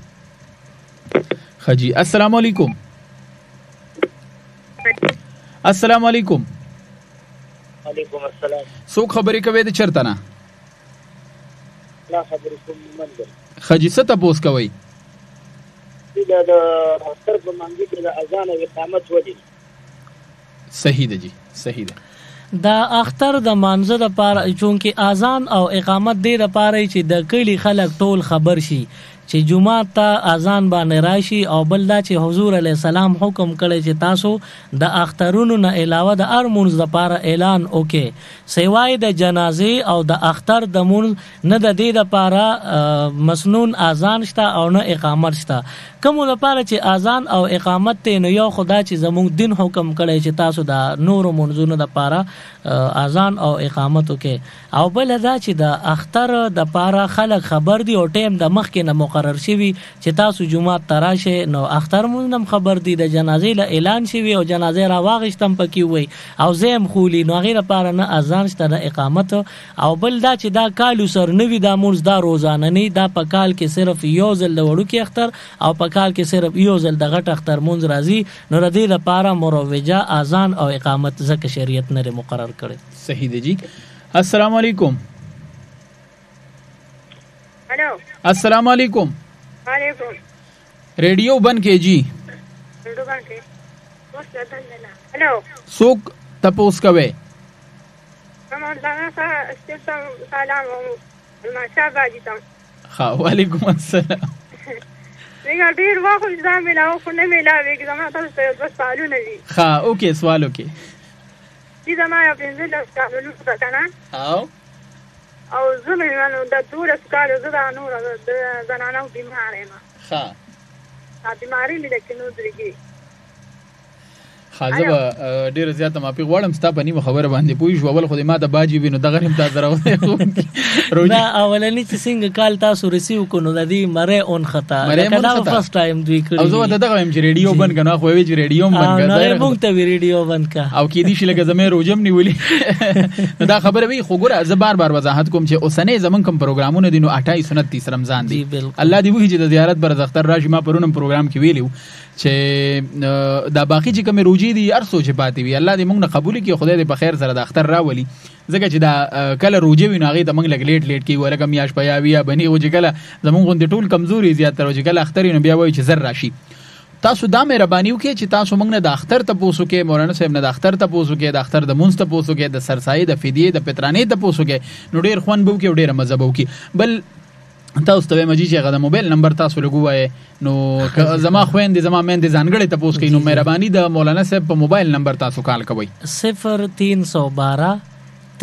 خجی. السلام علیکم. السلام علیکم. وعلیکم السلام. څوک خبرې کوي د چرته نه؟ لا خبرې کوم منګل خجی څه تاسو کوي؟ دا د اختر په منځ کې د اذان او اقامت ودی. صحیح ده جی صحیح ده. دا اختر د مانزه د پاره چونکه اذان او اقامت دې د پاره چې د کلی خلک ټول خبر شي چې جمعه ته اذان باندې راشي او بل دا چې حضور علی السلام حکم کړی چې تاسو د اخترونو نه علاوه د ارمونز د پاره اعلان وکي سیوای د جنازې او د اختر د مون نه د دې د پاره مسنون اذان شته او نه اقامت شته. کوم لپاره چې اذان او اقامت ته نو یو خدا چې زموږ دین حکم کړی چې تاسو د نور منځونو د پاره اذان او اقامت وکې او بل دا چې د اختر د پاره خلک خبر دي او ټیم د مخ کې نه مقرر شوی چې تاسو جمعه تراشه نو اختر مونږ خبر دي د جنازې له اعلان شوی او جنازې را واغشتم پکې وي او زم خولي نو غیر لپاره نه اذان شته د اقامت او بل دا چې دا کالو سر نوی دا مونږ دا روزانه نه دا په کال کې صرف یو ځل د وړو کې اختر او په کال کې صرف یو ځل د غټ اختر مونږ راځي نو ردی لپاره مروجه اذان او اقامت زکه شریعت نه مقرر کړي. صحیح دی جی. السلام علیکم. हेलो السلام علیکم. वालेकुम. रेडियो बंद के जी. रेडियो बंद के. हेलो सोक तपोस कवे. سلام المنشا باجی تم. ها وعلیکم السلام. دیگه ډیر واخو ځم ملاو خو نه ملاوي کې زما تاسو ته بس سوالونه دي. ها اوکې سوال اوکې. دي زما یو پنځه د کارونو څه کنه. او زه مې نو د ټول سکار زه د نور د زنانو بیمار یم. ها بیماری مې د کینو درګي. خازه ډیر زیات مافي غواړم ستا په نیمه خبره باندې پوي شو اول خو ما د باجی وینو دغه هم تاسو راوځي دا اولنی چې څنګه کال تاسو ریسیو کونو د دې مره اون خطا دا فرست ټایم دوی کړی او زه دغه هم چې ریډیو بند کنه خو وی چې ریډیو بند کړه نه مونږ ته ریډیو بند کا او کې دي چې لکه زمې روجم نیولې دا خبره وی خو ګوره زه بار وضاحت کوم چې اوسنۍ زمون کوم پروګرامونه دي نو 28 29 رمضان دي الله دې وږي چې د زیارت بر اختر راشي ما پرونم پروګرام کې ویلو چې دا باقی چې کوم روجي دي ارسو چې پاتې وي الله دې موږ نه قبول کړي خدای دې په خیر سره د اختر راولي ځکه چې دا کله روجي وي نو هغه ته موږ لګ لیټ کی ورګه میاش پیا ویا بني او چې کله زموږ غوندې ټول کمزوري زیات تر چې کله اختر نو بیا وایي چې زر راشي تاسو دا مهرباني وکړئ چې تاسو موږ نه د اختر ته پوسو کې مولانا صاحب نه د اختر ته پوسو کې د اختر د مونږ ته پوسو کې د سرسایي د فدیه د پترانې ته پوسو کې نو ډیر خوان بو کې ډیر مزه بو کې بل تاسو ته مجي چې غدا موبایل نمبر تاسو لګوای نو زما خويندې زما مېندې ځانګړې ته پوس کوي نو مهرباني د مولانا صاحب په موبایل نمبر تاسو کال کوئ 0312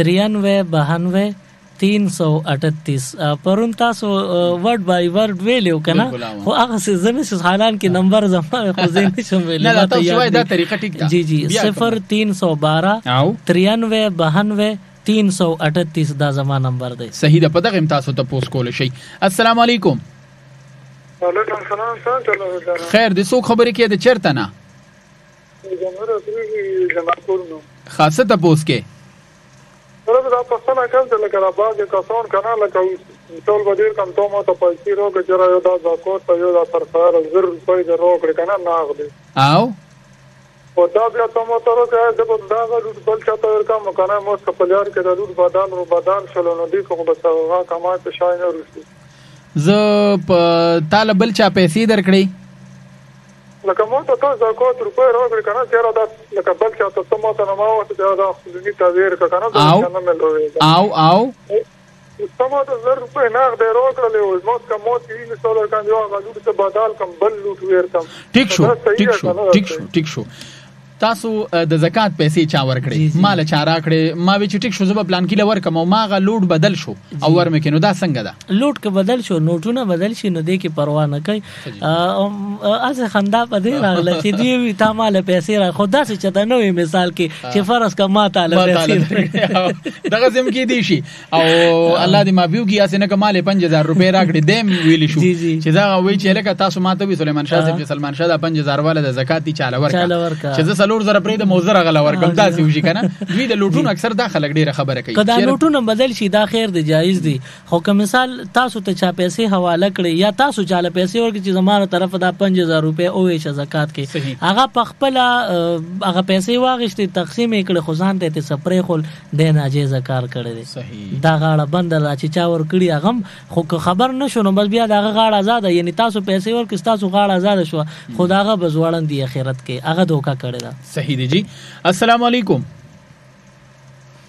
9392 338 پرون تاسو ورډ بای ورډ ویلو کنه خو هغه زمې حالان کې نمبر زما خو زین نشم ویل نه تاسو وای دا طریقه ټیک ده جی 0312 9392 338 دا زما نمبر دی. صحیح ده په دغه تاسو ته پوس کول شي. السلام علیکم. وعلیکم السلام څنګه خیر دې څوک خبرې کې د چرته نه جمهور افریقي جماعتونو خاصه ته پوس کې ورته دا پښتنه کوم لکه را باندې کسان کنه لکه ټول بدیر کم ته مو ته پیسې روګه جره یو دا زکات ته یو دا سرفار زر روپۍ د روګ کنه ناغدي او او دا بیا ته مو ته راځي د دا غوډ بل چاته ورکم کنه مو خپلار کې د روډ بدل رو بدل شلو نو دي کوم بس هغه کمای ته شاین ورسي ز په طالب بل چا پیسې درکړي لکه مو ته زکات روپۍ راغړي کنه چیرې دا لکه بل چاته ته مو ته نو ما وته دا خپلني تعبیر کنه دا کنه ملوي او سمو ته زر روپۍ ناغ دی راکړلې او زما څخه مو ته یې سوال کاندي هغه لوټ ته بدل کم بل لوټ ورتم ټیک شو تاسو د زکات پیسې چا ورکړي مال چا راکړي ما وی چې ټیک شو زب پلان کې لور کوم ما غ لوټ بدل شو او ور مې کینو دا څنګه ده لوټ کې بدل شو نوټونه بدل شي نو دې کې پروا نه کوي از خندا په دې راغله چې دی تا مال پیسې را خدا سے چته نوې مثال کې چې فرض کا ما تعالی پیسې دغه زم کې دی شي او الله دې ما بیو کې اسنه کمال 5000 روپے راکړي دیم ویلی شو چې دا وی چې لکه تاسو ماته وی سليمان شاه صاحب سلمان شاه 5000 والا د زکات چاله ورکړه چې لور زره پرې د موزر غلا ورکم تاسو وشي کنه دوی د لوټونو اکثر داخله ډیره خبره کوي کدا لوټونه بدل شي دا خیر دی جایز دی خو که مثال تاسو ته چا پیسې حواله کړي یا تاسو چاله پیسې ورکړي چې زماره طرف دا 5000 روپے او یې زکات کې هغه پخپل هغه پیسې واغشتي تقسیم کړي خو ځان ته سپرې خل د ناجیز کار کړي دی صحیح دا غاړه بند را چې چا ور کړي هغه خو خبر نشو نو بس بیا دا غاړه آزاد یعنی تاسو پیسې ورکړي تاسو غاړه آزاد شو خداغه بزوړن دی اخرت کې هغه دوکا کړي دا صحیح دی جی. السلام علیکم.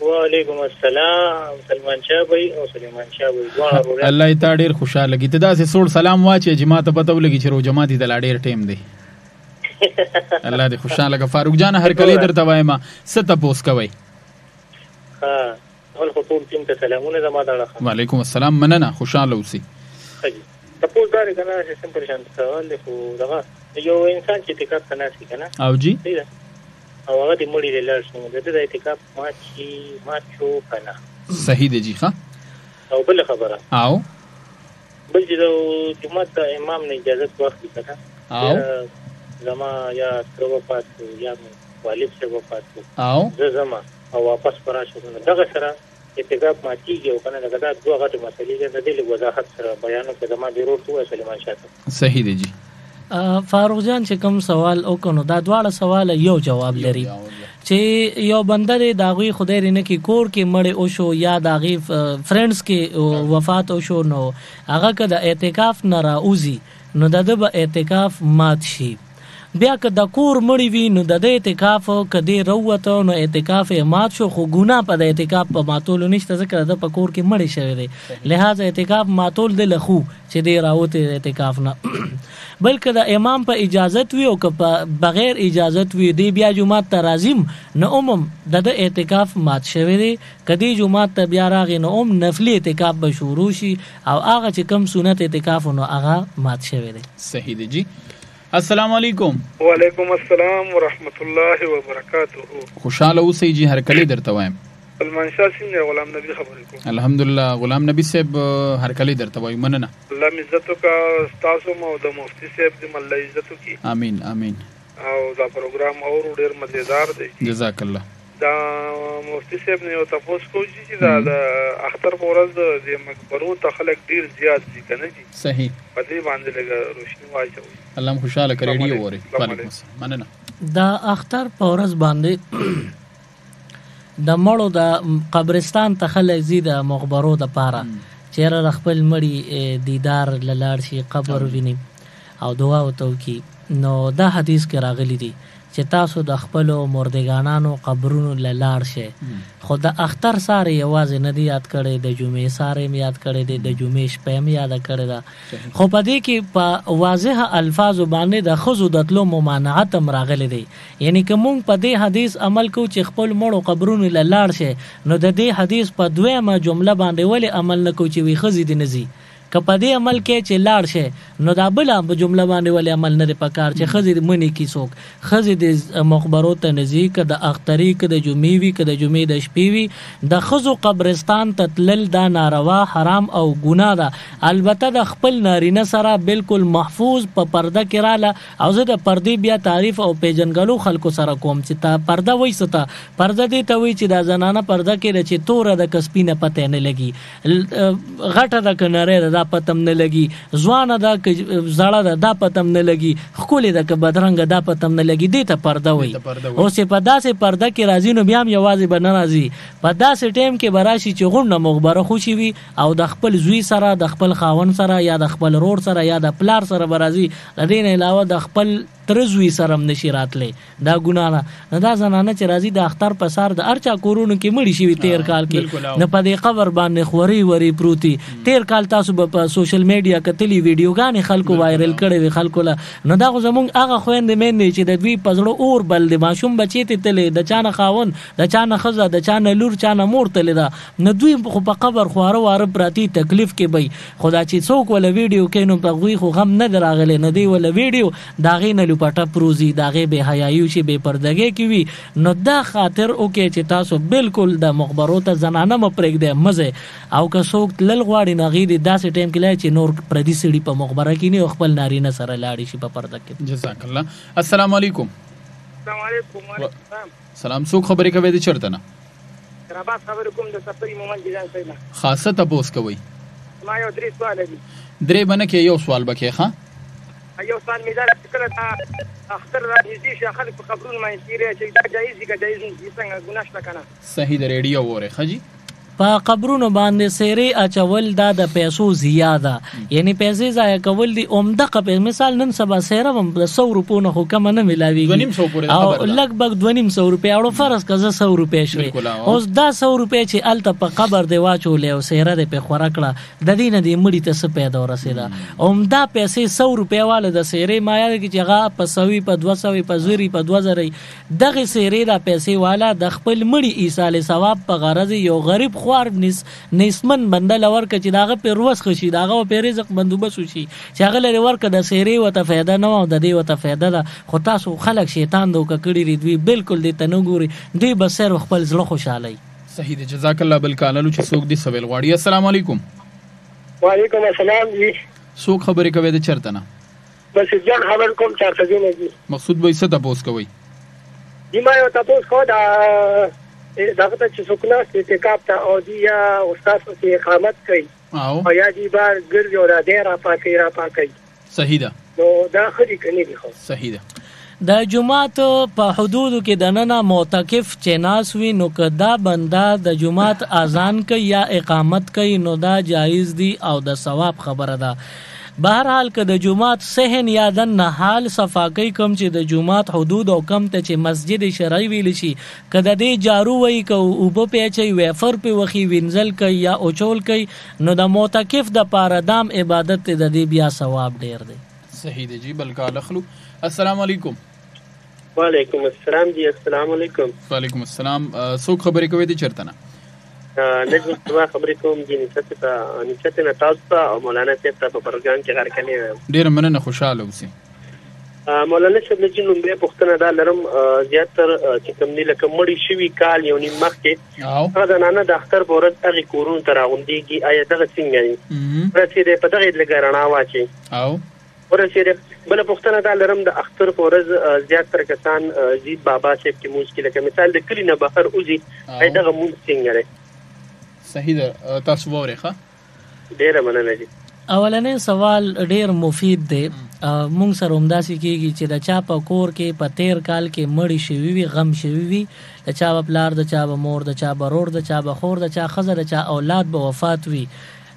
وعلیکم السلام سلمان شاه بھائی او سلیمان شاه بھائی دوه الله تا ډیر خوشاله لګی ته دا سه سوړ سلام واچي جماعت پته ولګی چې رو جماعت د لا ډیر ټیم دی الله دې خوشاله لګ فاروق جان هر کله درته وایم ست پوس کوي ها ول خطور تیم ته سلامونه زما دا وعلیکم السلام مننه خوشاله اوسئ تاسو دا کنه چې سم پریشان سوال خو دغه یو انسان چې اعتکاف تناسي کنه او جی او هغه د مړي له لار څنګه د اعتکاف ماچو کنه صحیح دی جی ښه او بل خبره او بل چې د جمعه د امام نه اجازه واخلي کنه او زما یا ترو پات یا والد څخه پات او زما او واپس پراشه دغه سره اعتکاف ماتیږي او کنه دغه دوه غټ مسلې د دې وضاحت سره بیانو کې زما ضرورت وه سلیمان شاه صحیح دی جی فاروق جان چې کوم سوال وکړو دا دواړه سوال یو جواب لري چې یو بنده دی داغوی خدای رینه کې کور کې مړ او شو یا داغي فرندز کې وفات او شو نو هغه که د اعتکاف نه راوځي نو د به اعتکاف مات شي بیا که د کور مړی وي نو د اعتکاف کدی وروته نو اعتکاف مات شو خو ګناه په د اعتکاف په ماتول نشته ځکه د په کور کې مړی شوی دی لہذا اعتکاف ماتول د لخو چې دی راوته اعتکاف نه بلکې د امام په اجازت وي او که په بغیر اجازت وي دی بیا جمعه ته راځم نو د اعتکاف مات شوی دی کدی جمعه ته بیا راغی نو نفلی اعتکاف به شروع شي او هغه چې کم سنت اعتکاف نو هغه مات شوی دی صحیح دی جی السلام علیکم وعلیکم السلام ورحمت الله وبرکاته خوشاله اوسئ جی هر کلی درته وایم سلمان شاه څنګه غلام نبی خبرې کوم الحمدلله غلام نبی صاحب هر کلی درته وایم مننه الله عزت کا تاسو مو د مفتی صاحب دې الله عزت کی امين امين او دا پروګرام اور ډیر مزیدار دی جزاک الله دا مفتی صاحب نه تاسو کوی چې دا د اختر پورز د مقبرو ته خلک ډیر زیات دي کنه جی صحیح په دې باندې لګا روشنی واچوي الله خوشاله کړي ریډیو وره وعلیکم السلام مننه دا اختر پورز باندې د مړو د قبرستان ته خلک زی د مقبرو د پاره چیرې خپل مړی دیدار لاړ شي قبر ویني او دعا وتو کی نو دا حدیث کې راغلی دی چې تاسو د خپل مردگانانو قبرونو لاړ شئ خو د اختر ساره یوازې نه دی یاد کړي د جمعې ساره یاد کړي د جمعې شپه یاد کړي دا خو په دې کې په واضح الفاظ باندې د خزو د تلو ممانعت راغلي دی یعنی که مونږ په دې حدیث عمل کو چې خپل مړو قبرونو لاړ شئ نو د دې حدیث په دویمه جمله باندې ولې عمل نکو چې وی خزي دي نزي که په دې عمل کې چې لاړ شي نو دا بل په جمله باندې ولې عمل نه پکار چې خزي منی کی څوک خزي د مقبرو ته نزدیک د اختری کې د جمعې وی کې د جمعې د شپې وی د خزو قبرستان تتلل دا ناروا حرام او ګناه ده البته د خپل نارینه سره بالکل محفوظ په پرده کې رااله او زه د پردې بیا تعریف او پیژنګلو خلکو سره کوم چې تا پرده وایسته پرده دې ته وای چې د زنانه پرده کې چې تور د کسبینه پته نه لګي غټه د کناره دا پتم نه لګي ځوانه دا زړه دا پتم نه لګي خولې دا ک بدرنګ دا پتم نه لګي دې ته پرده وای او سه په داسې پرده کې راځي نو بیا هم یوازې بنه راځي په داسې ټیم کې براشي چې غونډه مخبره خوشي وي او د خپل زوی سره د خپل خاون سره یا د خپل رور سره یا د پلار سره برازي لدین علاوه د خپل ترزوی سرم نشی راتلې دا ګناه نه دا زنانه چې راځي د اختر په سار د ارچا کورونو کې مړی شي تیر کال کې نه په دې قبر باندې خوري وری پروتي تیر کال تاسو په سوشل میډیا کتلی ویډیوګانې خلکو وایرل کړي وي خلکو له نو دا زمونږ هغه خويندې مې چې د دوی پزړو اور بل د ماشوم بچی ته تلې د چانه خاون د چانه خزه د چانه لور چانه مور تلې دا نو دوی خو په قبر خواره واره پراتی تکلیف کې وي خدا چې څوک ول ویډیو کینو په غوي خو غم نه دراغله نه دی ول ویډیو دا غي نه پټه پروزي داغه به حیايو شي به پردګي کی وي نو دا خاطر اوکې چې تاسو بالکل د مخبرو ته زنانه مپرګ دې مزه او که څوک تلل غواړي نغې دې داسې ټیم کې لای چې نور پردي سړي په مخبره کې نه خپل نارینه سره لاړي شي په پرده کې جزاک الله السلام علیکم السلام علیکم سلام څوک خبرې کوي د چرته نه رابط خبرې کوم د سفري مومن جان سینا خاصه تاسو کوي ما یو درې سوال دي درې باندې کې یو سوال بکې ښا یو سوال مې دا کړه اختر را نږدې شي خلک په خبرونو باندې تیرې چې دا جایز دي که جایز نه دي څنګه ګناه شته کنه صحیح د ریډیو وره خجی په قبرونو باندې سیری اچول دا د پیسو زیاده یعنی پیسې ضایع کول دي عمده په مثال نن سبا سیره هم 100 روپو نه حکم نه ملاويږي او لګبګ 250 روپیا اړو فرض کزه 100 روپیا شوي اوس دا 100 روپیا چې الته په قبر دی واچولې او سیره د په خوراکړه د دینه دی مړی ته څه پیدا ورسېده عمده پیسې 100 روپیا واله د سیره مایا کې چې هغه په 100 په 200 په زری په 2000 دغه سیره د پیسې والا د خپل مړی ایصال ثواب په غرض یو غریب خوار نسمن بنده لور ک چې داغه پر وس خشي داغه په رزق بندوبس وشي چې هغه لري ورکه د سیری وته فایده نه او د دې وته فایده ده خو تاسو خلک شیطان دوک کړي ری بالکل دې تنګوري دوی بسر خپل زړه خوشالي. صحیح دی جزاک الله. بل کالو چې څوک دی سویل غواړي. السلام علیکم. وعلیکم السلام جی. څوک خبرې کوي د چرته نه؟ بس جان خبر کوم چارته دی نه جی. مقصود به څه تاسو کوي؟ دی ما یو تاسو خو دا دغه چې څوک نه اعتکاف ته او دی یا استاد په اقامت کوي او یا دی بار ګرځي او را دی را پاکي. صحیح ده. نو دا خدي کني دی خو. صحیح ده. د جمعات په حدودو کې د ننه معتکف چې ناس وي نو که دا بنده د جمعات اذان کوي یا اقامت کوي نو دا جایز دی او د ثواب خبره ده. بهرحال که د جمعات صحن یا د نحال صفاقی کم چې د جمعات حدود او کم ته چې مسجد شرعي ویل شي که د دې جارو وای که اوبه پیچي ویفر په وخی وینځل کوي یا اوچول کوي نو د معتکف د پاره دام عبادت د دې بیا ثواب ډیر دی. صحیح دی جی. بلکې اخلو. السلام علیکم. وعلیکم السلام جی. السلام علیکم. وعلیکم السلام. څوک خبرې کوي د چرته نه؟ نجم سبا خبرې کوم جی. نشته نه تاسو ته او مولانا صاحب ته په پروګرام کې غار کني. ډیر مننه خوشاله اوسئ. مولانا صاحب د جنوم به پښتنه دا لرم زیاتر چې کوم نه لکه مړی شوی کال یو نیم مخکې هغه د نانه د اختر بورت هغه کورون تر غونډيږي آیا دغه څنګه دی پرته په دغه لګرنا واچي او ورسېده بل پښتنه دا لرم د اختر پورز زیاتر کسان زید بابا صاحب کې موږ کې لکه مثال د کلی نه بهر اوزي آیا دغه موږ څنګه دی؟ صحیح ده. تاسو وره ډیر مننه جی. اولنې سوال ډیر مفید دی. مونږ سره همداسې کېږي چې د چا په کور کې په 13 کال کې مړی شوي وي غم شوي وي د چا به پلار د چا به مور د چا به رور د چا به خور د چا ښځه د چا اولاد به وفات وي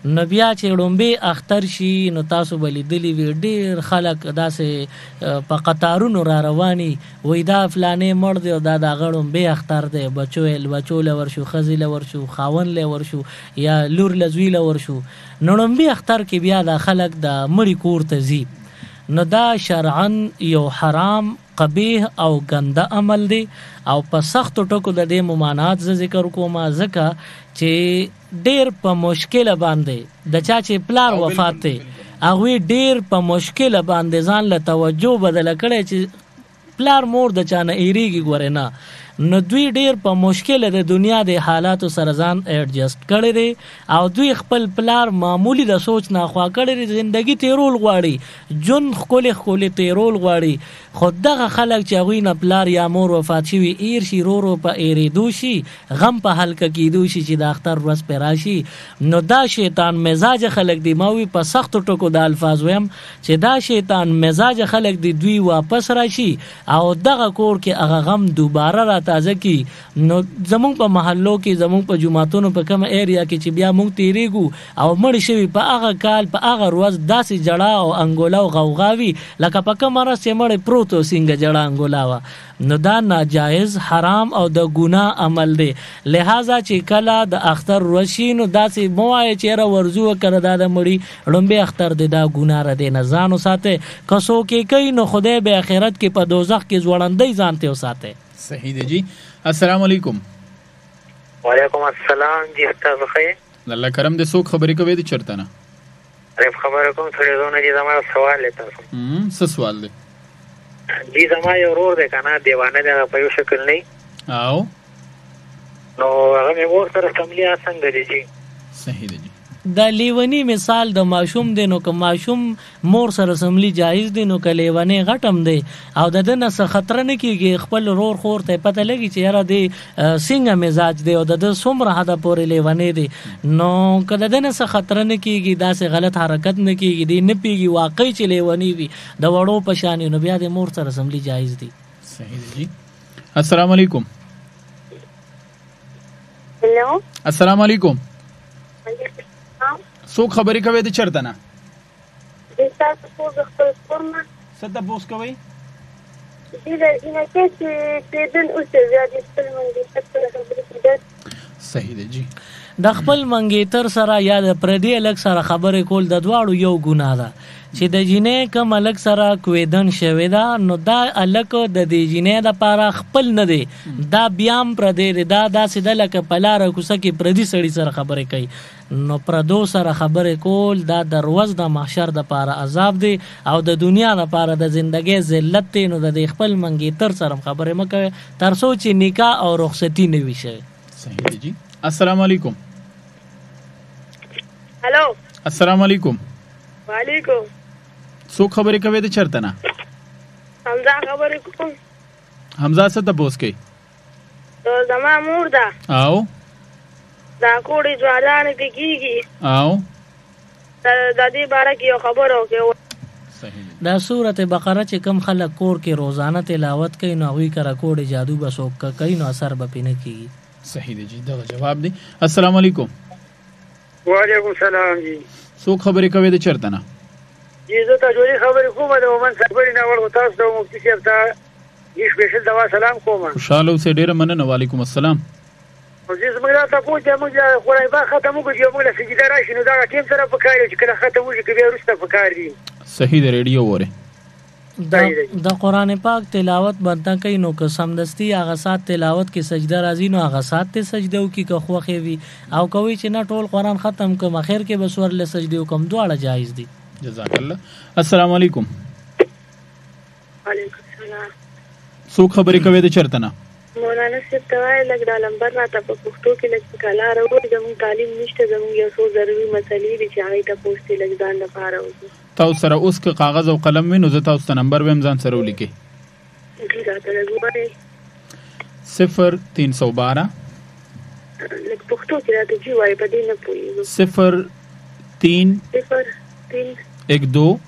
نو بیا چې ړومبې اختر شي نو تاسو به لیدلي وي ډېر خلک داسې په قطارونو را رواني وایي دا فلانې مړ دی او دا د هغه ړومبې اختر دی بچو له ورشو ښځې له ورشو خاوند له ورشو یا لور له زوی له ورشو نو ړومبې اختر کې بیا دا خلک د مړي کور ته ځي نو دا شرعاً یو حرام قبیح او ګنده عمل دی او په سختو ټکو د دې ممانعات زه ذکر کوم ځکه چې ډیر په مشکل باندې د چا چې پلار وفات دی هغوی ډیر په مشکل باندې ځان له توجه بدله کړی چې پلار مور د چا نه ایریږي ګورې نه نو دوی ډیر په مشکل د دنیا د حالاتو سره ځان ایڈجسټ کړی دی او دوی خپل پلار معمولی د سوچ نه خوا کړی دی زندگی تیرول غواړي جون خولي تیرول غواړي خو دغه خلک چې هغوی نه پلار یا مور وفات شوي ایر شي رو په ایریدو شي غم په هلکه کیدو شي چې د اختر ورځ پې راشي نو دا شیطان مزاج خلک دی ما وی په سختو ټکو د الفاظ ویم چې دا شیطان مزاج خلک دی دوی واپس راشي او دغه کور کې هغه غم دوباره را تازه کی نو زمونږ په محلو کې زمونږ په جماعتونو په کوم ایریا کې چې بیا مونږ تیریږو او مړ شوي په هغه کال په هغه ورځ داسې جړه او انګولا او غوغاوي لکه په کومه ورځ چې مړی پروت و څنګه جړه انګولا وه نو دا ناجایز حرام او د ګناه عمل دی لہذا چې کله د اختر ورځ شي نو داسې مه وایه چې یاره ورځو وکړه دا د مړي ړومبې اختر دی دا ګناه را دی نه ځان وساتئ که څوک یې کوي نو خدای به آخرت کې په دوزخ کې ځوړندی ځان ته وساتئ. صحیح دی جی. السلام علیکم. وعلیکم السلام جی. تاسو ښه الله کرم دې څوک خبرې کوي د چرته نه؟ خبره کوم سړی زونه جی زما سوال دی تاسو. څه سوال دی؟ جی زما یو ورور دی که نه دیوانه دی په یو شکل نه او نو هغه مې مور سره سملي څنګه دی جی؟ صحیح دی جی. د لیونی مثال د ماشوم دی نو که ماشوم مور سره سملی جایز دی نو که لیونی غټم دی او د ده نه څه خطره نه کېږي خپل رور خور ته پته لګي چې یاره دی څنګه مزاج دی او د ده څومره حده پورې لیونی دی نو که د ده نه څه خطره نه کېږي داسې غلط حرکت نه کېږي دی نه پیږي واقعي چې لیونی وي د وړو په شان نو بیا د مور سره سملی جایز دی. صحیح دی جی. السلام علیکم. هلو السلام علیکم. څوک خبرې کوي د چرته نه؟ د تاسو په خپل کورنه څه تاسو کوي؟ د انکه چې پیدن اوسه زیاتې خپل منګي سره خبرې کوي. صحیح دی جی. د خپل منګیتر سره یا د پردي الک سره خبرې کول د دواړو یو ګناه ده چې د جینې کوم الک سره کویدن شوی دا نو دا الک د دې جینې د پاره خپل نه دی دا بیام پر دې دا داسې د لکه پلار کوسه کې پردي سړي سره خبرې کوي نو پردو سره خبرې کول دا دروز د محشر د پاره عذاب دی او د دنیا د پاره د ژوندۍ ذلت دی نو د خپل منګي تر سره خبرې مکوي تر سوچ نکاح او رخصتی نه وي شي. صحیح جی. السلام علیکم. هلو. السلام علیکم. وعلیکم. څوک خبرې کوي د چرته نه؟ حمزه خبرې کوم. حمزه څه ته بوس کوي؟ زما مور ده. او دا کوړي ځوانان کې کیږي. او د دې باره کې یو خبره وکړه. دا سورۃ بقره چې کم خلک کور کې روزانه تلاوت کوي نو هغوی کرا کوډ جادو بسوک کوي نو اثر به پینه کیږي. صحیح دی جی. دغه جواب دی. السلام علیکم. وعلیکم السلام جی. څوک خبرې کوي د چرته نه؟ جی زه ته جوړی خبرې کوم د ومن خبرې نه ورغو تاسو ته مفتي صاحب ته یې سپیشل دوا سلام کوم. خوشاله اوسې ډیره مننه. وعلیکم السلام. او زه زموږ ته پوښتنه موږ خورای با ختم وکړو موږ له سجده راشي نو دا ټیم سره پکاره چې کله ختم وشي کې بیا وروسته پکار دي. صحیح دی. ریډیو وره د قرآن پاک تلاوت بنده کوي نو که سمدستی هغه سات تلاوت کې سجده راځي نو هغه سات ته سجده وکي که خوخي وي او کوي چې نه ټول قرآن ختم کوم اخر کې بس ورله سجده وکم دواړه جایز دي. جزاک الله. السلام علیکم. وعلیکم السلام. څوک خبرې کوي د چرته نه؟ مولانا صاحب ته وایي لږ دا لمبر راته په پښتو کې لږ کلا راوړي زموږ تعلیم نشته زموږ یو څو ضروري مسلې دي چې هغې ته پوښتې لږ ځان لپاره وکړو. تاسو سره اوس که کاغذ او قلم وي نو زه تاسو ته نمبر ویم ځان سره ولیکئ. راته لږ ووایئ. 0312 لږ پښتو کې راته جي وایي په دې نه پوهېږم. 03 12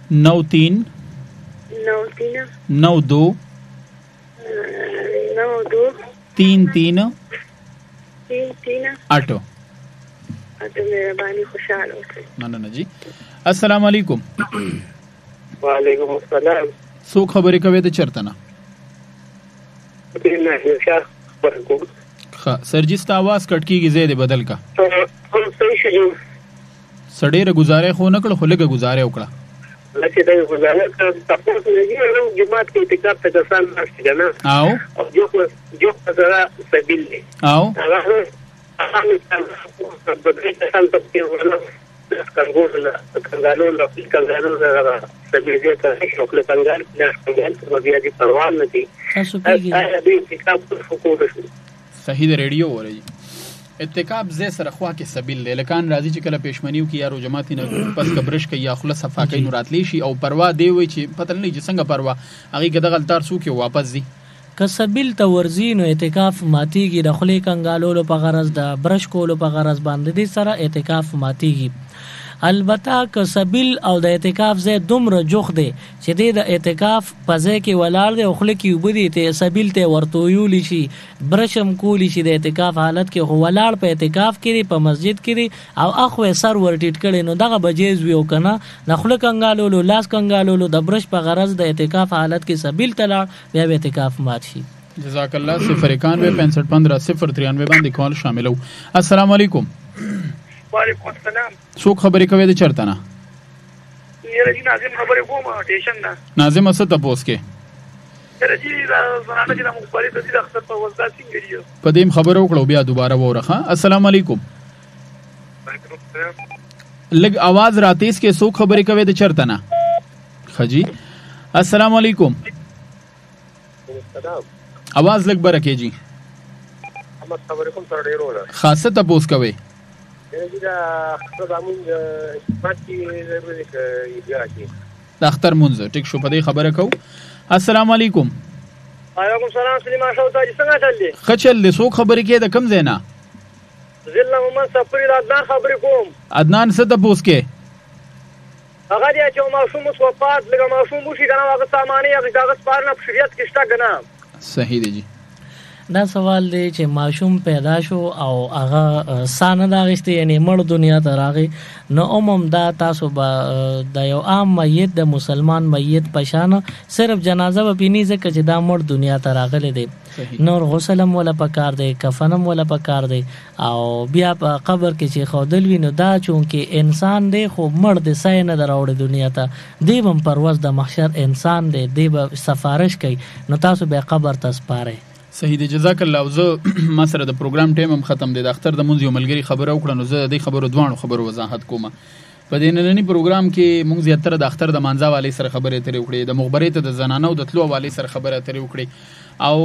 93 92 33 8. مهرباني خوشاله اوسئ. مننه جی. السلام علیکم. وعلیکم السلام. څوک خبرې کوي د چرته نه؟ سرجی ستا आवाज کټ کیږي زیاده بدل کا. سړی گزارې خو نه کړ خو لګه گزارې وکړه. لکه دا گزارې تاسو ته یو جماعت کې اعتکاف ته کسان نشته کنه. او جو سره سبیل دی. او صحیح د ریډیو ورې اتکاب زې سره خوا کې سبیل لکان راځي چې کله پېشمنیو کې یارو جماعت نه پس کبرش کوي یا خلاص صفا کوي نو راتلی شي او پروا دی وي چې پته نه چې څنګه پروا هغه کې دغه تار سو کې واپس دي که سبیل ته ورځي نو اعتکاف ماتیږي د خولې کنګالولو په غرض د برش کولو په غرض باندې دي سره اعتکاف ماتیږي. البته که سبیل او د اعتکاف ځای دومره جوخ دی چې د اعتکاف په ځای کې ولاړ دی او خوله کې اوبه دي ته سبیل ته ورته ویولی شي برشم کولی شي د اعتکاف حالت کې خو ولاړ په اعتکاف کې په مسجد کې او اخو سر ورټیټ کړي نو دغه بجیز ویو کنه د خوله کنګالولو لاس کنګالولو د برش په غرض د اعتکاف حالت کې سبیل تلاړ بیا به اعتکاف مات شي. جزاک الله. 0916515 باندې کال شاملو. السلام علیکم. وعلیکم السلام. څوک خبرې کوي د چرته نه؟ یره جی ناظم خبرې کوم ټیشن نه. ناظم څه تاسو کې؟ یره جی زنانه چې د مخبري د اختر په وزارت څنګه دی؟ په دې خبرو وکړو بیا دوباره وره. السلام علیکم. لګ आवाज راتیس کې څوک خبرې کوي د چرته نه؟ خجی. السلام علیکم. आवाज لګ برکه جی. محمد خبرې کوم سره ډیرو ده. خاصه تاسو کوي. د اختر مونږ ټیک شو په دې خبره کو. السلام علیکم. وعلیکم السلام. سلیمان شاه تاجي څنګه چل دي؟ خچل دي. څوک خبرې کې د کم زینا؟ ضلع محمد سفری د عدنان خبرې کوم. عدنان څه تاسو کې؟ هغه دی چې ماشوم وفات لګه ماشوم وشي کنه هغه سامانه هغه کاغذ پارنه په شریعت کې شته کنه. صحیح دی جی. دا سوال دی چې ماشوم پیدا شو او هغه سانه دا غشتي یعنی مړ دنیا ته راغی نو عموم دا تاسو به د یو عام میت د مسلمان میت پشانه صرف جنازه به پینی ځکه چې دا مړ دنیا ته راغلی دی نور غسلم ولا پکار دی کفنم ولا پکار دی او بیا په قبر کې چې خودل وینو دا چونکه انسان دی خو مړ دی سای نه دراوړي دنیا ته دی بم پرواز د محشر انسان دی به سفارش کوي نو تاسو به قبر ته سپاره. صحیح دی جزاک الله. زه ما سره د پروګرام ټایم هم ختم دی د اختر د مونږ یو ملګری خبره وکړه نو زه د خبرو دوانو خبرو وضاحت کوم. په دې نننی پروګرام کې مونږ زیاتره د اختر د مانځه والی سره خبرې اترې وکړې د مخبرې ته د زنانو د تلو والی سره خبرې اترې وکړې او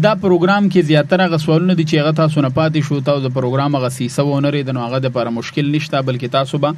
دا پروګرام کې زیاتره غ سوالونه دي چې هغه تاسو نه پاتې شو تاسو د پروګرام غ سیسه و نه ریدنو هغه د لپاره مشکل نشته بلکې تاسو به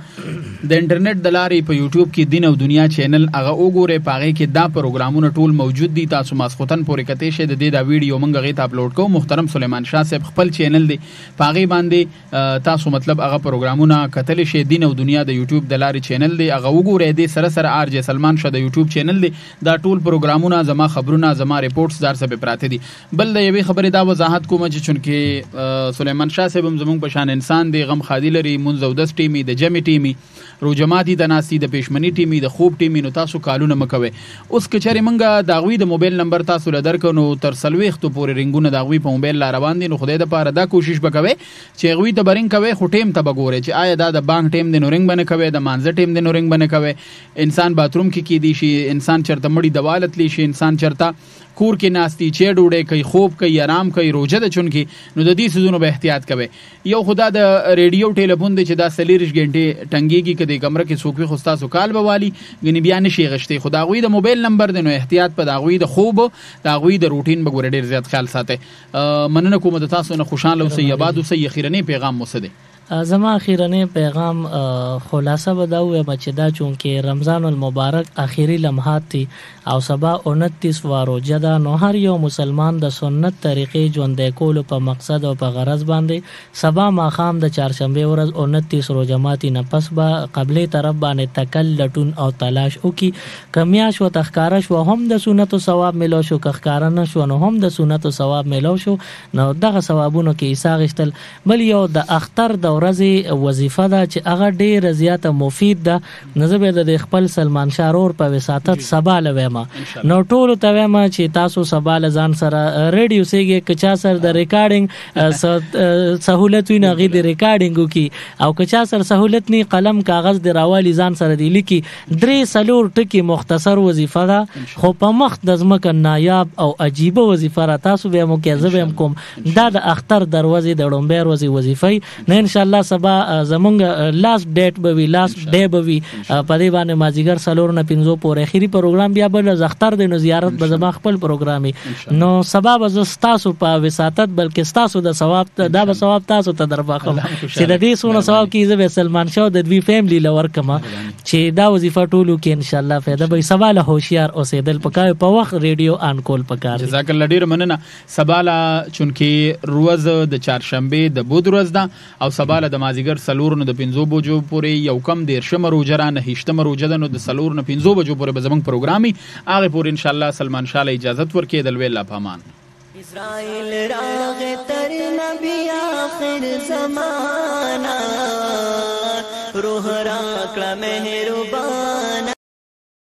د انټرنیټ د لارې په یوټیوب کې دین او دنیا چینل هغه وګورئ په هغه کې دا پروګرامونه ټول موجود دي تاسو ماسختن پورې کتئ شئ د دې دا ویډیو مونږ غي ته اپلوډ کوو. محترم سلیمان شاه صاحب خپل چینل دی په هغه باندې تاسو مطلب هغه پروګرامونه کتل شئ دین او دنیا د یوټیوب د لارې چینل دی هغه وګورئ د سره سره آر جے سلمان شاه د یوټیوب چینل دی دا ټول پروګرامونه زما خبرونه زما ریپورټس دار سره پراته دي. بل د یوې خبرې دا وضاحت کوم چې چونکه سلیمان شاه صاحب هم زموږ په شان انسان دی غم خادي لري منځ او دس ټیمي د جمع ټیمي روجماتي د ناسي د پېشمنی ټیمي د خوب ټیمي نو تاسو کالونه مکوي اوس کچاري منګه داغوي د موبایل نمبر تاسو له درکو نو تر سلويختو پورې رنگونه داغوي په موبایل لا روان دي نو خدای د پاره دا کوشش وکوي چې غوي ته برنګ کوي خو ټیم ته بګوري چې آیا دا د بانک ټیم د نورنګ باندې کوي د مانزه ټیم د نورنګ باندې کوي انسان باتروم کې دی شي انسان چرته مړی دوالت لی شي انسان چرته کور کې ناستی چې ډوډۍ کوي خوب کوي آرام کوي روزه د چونکی نو د دې سيزونو به احتیاط کوي. یو خدا د ریډیو ټلیفون دی چې دا سلیریش غنټه ټنګيږي کدي کمره کې سوکوي خوستا سو کال بوالي غني بیا نشي غشتي خدا غوي د موبایل نمبر دی نو احتیاط په دا غوي د خوب دا غوي د روټین بګور ډیر زیات خیال ساتي. مننه کوم د تاسو نه خوشاله اوسئ آباد اوسئ خیرنی پیغام مو زما اخیرنی پیغام خلاصه بداوه چې دا چونکه رمضان المبارک اخیری لمحات دي او سبا 29 روزه ده نو هر یو مسلمان د سنت طریقې ژوند کولو په مقصد او په غرض باندې سبا ماخام د چهارشنبه ورځ 29 روزه ماتي نه پس به قبلې طرف باندې تکل لټون او تلاش وکي کمیاش و تخکارش و هم د سنت او ثواب ملو شو کخکارن شو نو هم د سنت او ثواب ملو شو نو دغه ثوابونو کې ایساغشتل. بل یو د اختر د ورځې وظیفه ده چې هغه ډیره زیاته مفید ده نزبه د خپل سلمان شارور په وساتت سبا لويما نو ټول ته ویما چې تاسو سبا لزان سره ریډیو سیګه کچا سره د ریکارډینګ سہولت ویني غي د ریکارډینګ کی او کچا سره سہولت ني قلم کاغذ د راوالي ځان سره دی لیکي درې سلور ټکی مختصر وظیفه ده خو په مخ د ځمکه نایاب او عجیب وظیفه را تاسو به مو کې زبم کوم دا د اختر دروازې د ډومبیر ورځې وظیفه نه ان شاء الله سبا زمونږ لاست ډیټ به وی لاست ډے به وی په دې باندې مازیګر سلور نه 15 پورې اخیری پروګرام بیا بل زختر د زیارت به زما خپل پروګرامي نو سبا به تاسو په وساتت بلکې تاسو د ثواب دا به ثواب تاسو ته درباخم چې د دې سونه ثواب کیږي به سلمان شاه د دوی فیملی لور کما چې دا وظیفه ټولو کې ان شاء الله فایده به سبا له هوشیار اوسېدل پکای په وخت ریډیو ان کول پکار. جزاک الله ډیر مننه. سبا لا چونکه روز د چهارشنبه د بود ورځ ده او سبا له د مازیګر سلور نه د 15 بجو پورې یو کم د شمه روزه را نه هشتمه روزه نو د سلور نه 15 بجو پورې به زمنګ پروګرامي هغه پورې ان شاء الله سلمان شاه له اجازه ورکې د ویلا پامان. اسرائیل راغ تر نبی آخر زمانہ روح را کړه مهربانا